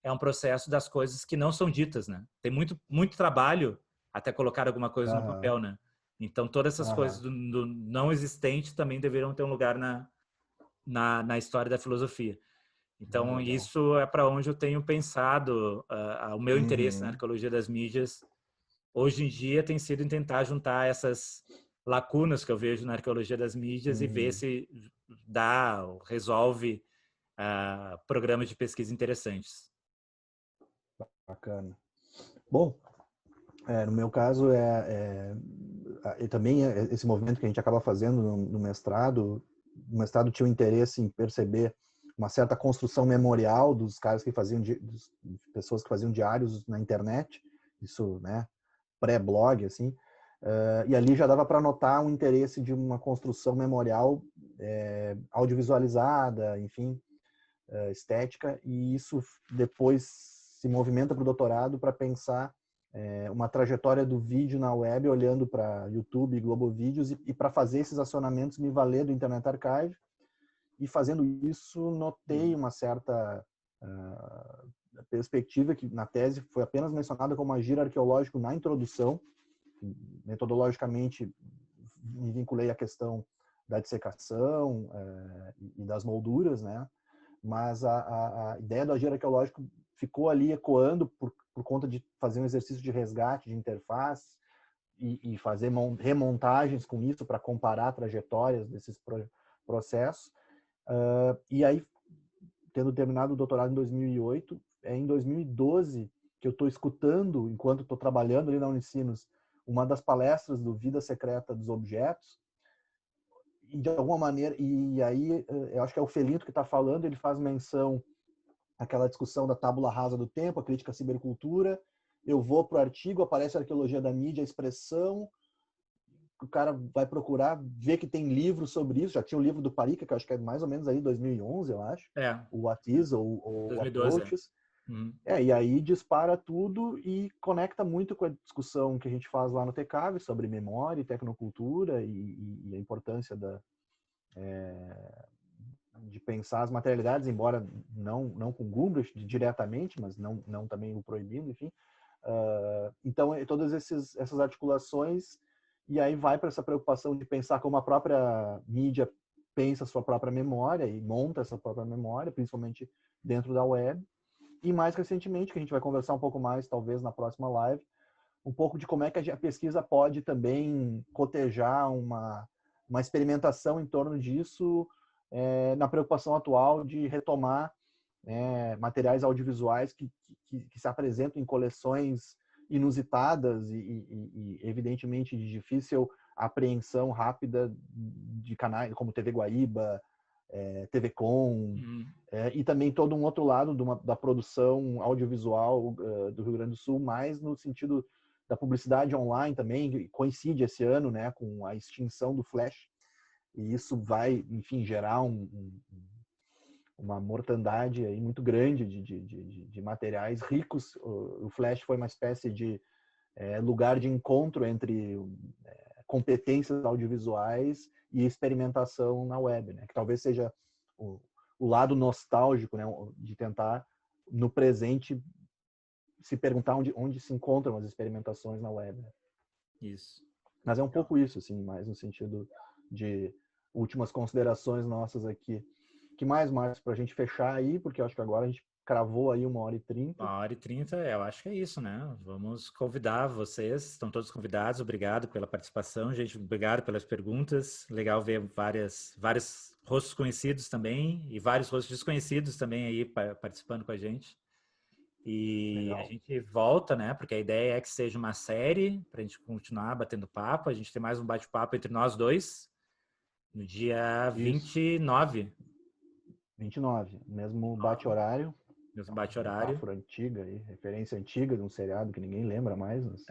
é um processo das coisas que não são ditas, né? Tem muito trabalho até colocar alguma coisa no papel, né? Então, todas essas coisas do não existente também deveriam ter um lugar na história da filosofia. Então, isso é para onde eu tenho pensado o meu interesse na arqueologia das mídias. Hoje em dia tem sido em tentar juntar essas lacunas que eu vejo na arqueologia das mídias e ver se dá ou resolve programas de pesquisa interessantes. Bacana. Bom, no meu caso, também esse movimento que a gente acaba fazendo no mestrado, o mestrado tinha um interesse em perceber uma certa construção memorial dos caras que faziam, pessoas que faziam diários na internet, isso, né, pré-blog, assim, e ali já dava para notar um interesse de uma construção memorial audiovisualizada, enfim, estética, e isso depois se movimenta para o doutorado para pensar uma trajetória do vídeo na web, olhando para YouTube e Globo Vídeos, e para fazer esses acionamentos me valer do Internet Archive, e fazendo isso notei uma certa perspectiva que na tese foi apenas mencionada como agir arqueológico na introdução. Metodologicamente me vinculei à questão da dissecação e das molduras, né? Mas a ideia do agir arqueológico ficou ali ecoando por conta de fazer um exercício de resgate de interface e fazer remontagens com isso para comparar trajetórias desses processos. E aí, tendo terminado o doutorado em 2008, é em 2012 que eu estou escutando, enquanto estou trabalhando ali na Unicinos, uma das palestras do Vida Secreta dos Objetos, e de alguma maneira, e aí eu acho que é o Felinto que está falando, ele faz menção àquela discussão da tábula rasa do tempo, a crítica à cibercultura. Eu vou para o artigo, aparece a arqueologia da mídia, a expressão, o cara vai procurar, ver que tem livros sobre isso, já tinha o livro do Parica, que eu acho que é mais ou menos aí 2011, eu acho, o What Is, ou 2012, Approaches. E aí dispara tudo e conecta muito com a discussão que a gente faz lá no TCAV sobre memória e tecnocultura e a importância de pensar as materialidades, embora não com Gumbrich diretamente, mas não também o proibindo, enfim. Então, todas essas articulações, e aí vai para essa preocupação de pensar como a própria mídia pensa a sua própria memória e monta essa própria memória, principalmente dentro da web. E mais recentemente, que a gente vai conversar um pouco mais, talvez na próxima live, um pouco de como é que a pesquisa pode também cotejar uma experimentação em torno disso, na preocupação atual de retomar materiais audiovisuais que se apresentam em coleções inusitadas e evidentemente de difícil apreensão rápida de canais como TV Guaíba, TV Com, e também todo um outro lado da produção audiovisual do Rio Grande do Sul, mais no sentido da publicidade online também, que coincide esse ano, né, com a extinção do Flash, e isso vai, enfim, gerar uma mortandade aí muito grande de materiais ricos. O Flash foi uma espécie de lugar de encontro entre competências audiovisuais e experimentação na web, né? Que talvez seja o lado nostálgico, né? De tentar, no presente, se perguntar onde se encontram as experimentações na web. Né? Isso. Mas é um pouco isso, assim, mais no sentido de últimas considerações nossas aqui. Que mais, Márcio, para a gente fechar aí, porque eu acho que agora a gente cravou aí 1h30. 1h30, eu acho que é isso, né? Vamos convidar vocês, estão todos convidados, obrigado pela participação, gente, obrigado pelas perguntas, legal ver vários rostos conhecidos também e vários rostos desconhecidos também aí participando com a gente. E Legal. a gente volta, né? Porque a ideia é que seja uma série para a gente continuar batendo papo. A gente tem mais um bate-papo entre nós dois no dia 29. 29, mesmo bate-horário. Mesmo bate-horário. Metáfora antiga, aí, referência antiga de um seriado que ninguém lembra mais. Mas...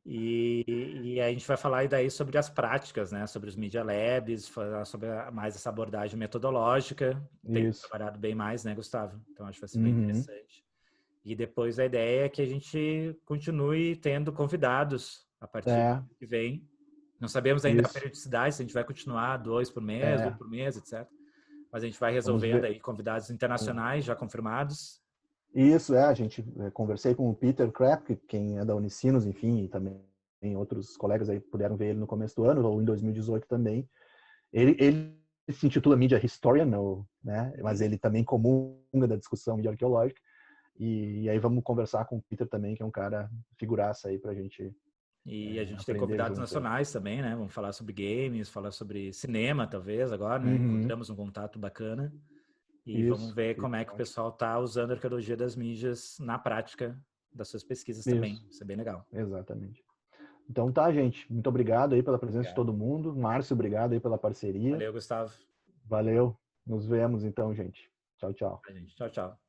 E a gente vai falar daí sobre as práticas, né? Sobre os Media Labs, falar sobre mais essa abordagem metodológica. Tem trabalhado bem mais, né, Gustavo? Então acho que vai ser bem interessante. E depois a ideia é que a gente continue tendo convidados a partir do ano que vem. Não sabemos ainda a periodicidade, se a gente vai continuar 2 por mês, 1 por mês, etc. Mas a gente vai resolvendo aí convidados internacionais já confirmados. Isso, a gente conversei com o Peter Krapp, quem é da Unicinos, enfim, e também outros colegas aí puderam ver ele no começo do ano, ou em 2018 também. Ele se intitula Media Historian, né? Mas ele também comunga da discussão mídia arqueológica. E aí vamos conversar com o Peter também, que é um cara figuraça aí pra gente. E a gente tem convidados nacionais também, né? Vamos falar sobre games, falar sobre cinema, talvez, agora, né? Encontramos um contato bacana. E vamos ver como é que o pessoal está usando a arqueologia das mídias na prática das suas pesquisas também. Isso é bem legal. Exatamente. Então tá, gente. Muito obrigado aí pela presença de todo mundo. Márcio, obrigado aí pela parceria. Valeu, Gustavo. Valeu. Nos vemos então, gente. Tchau, tchau. Tchau, tchau.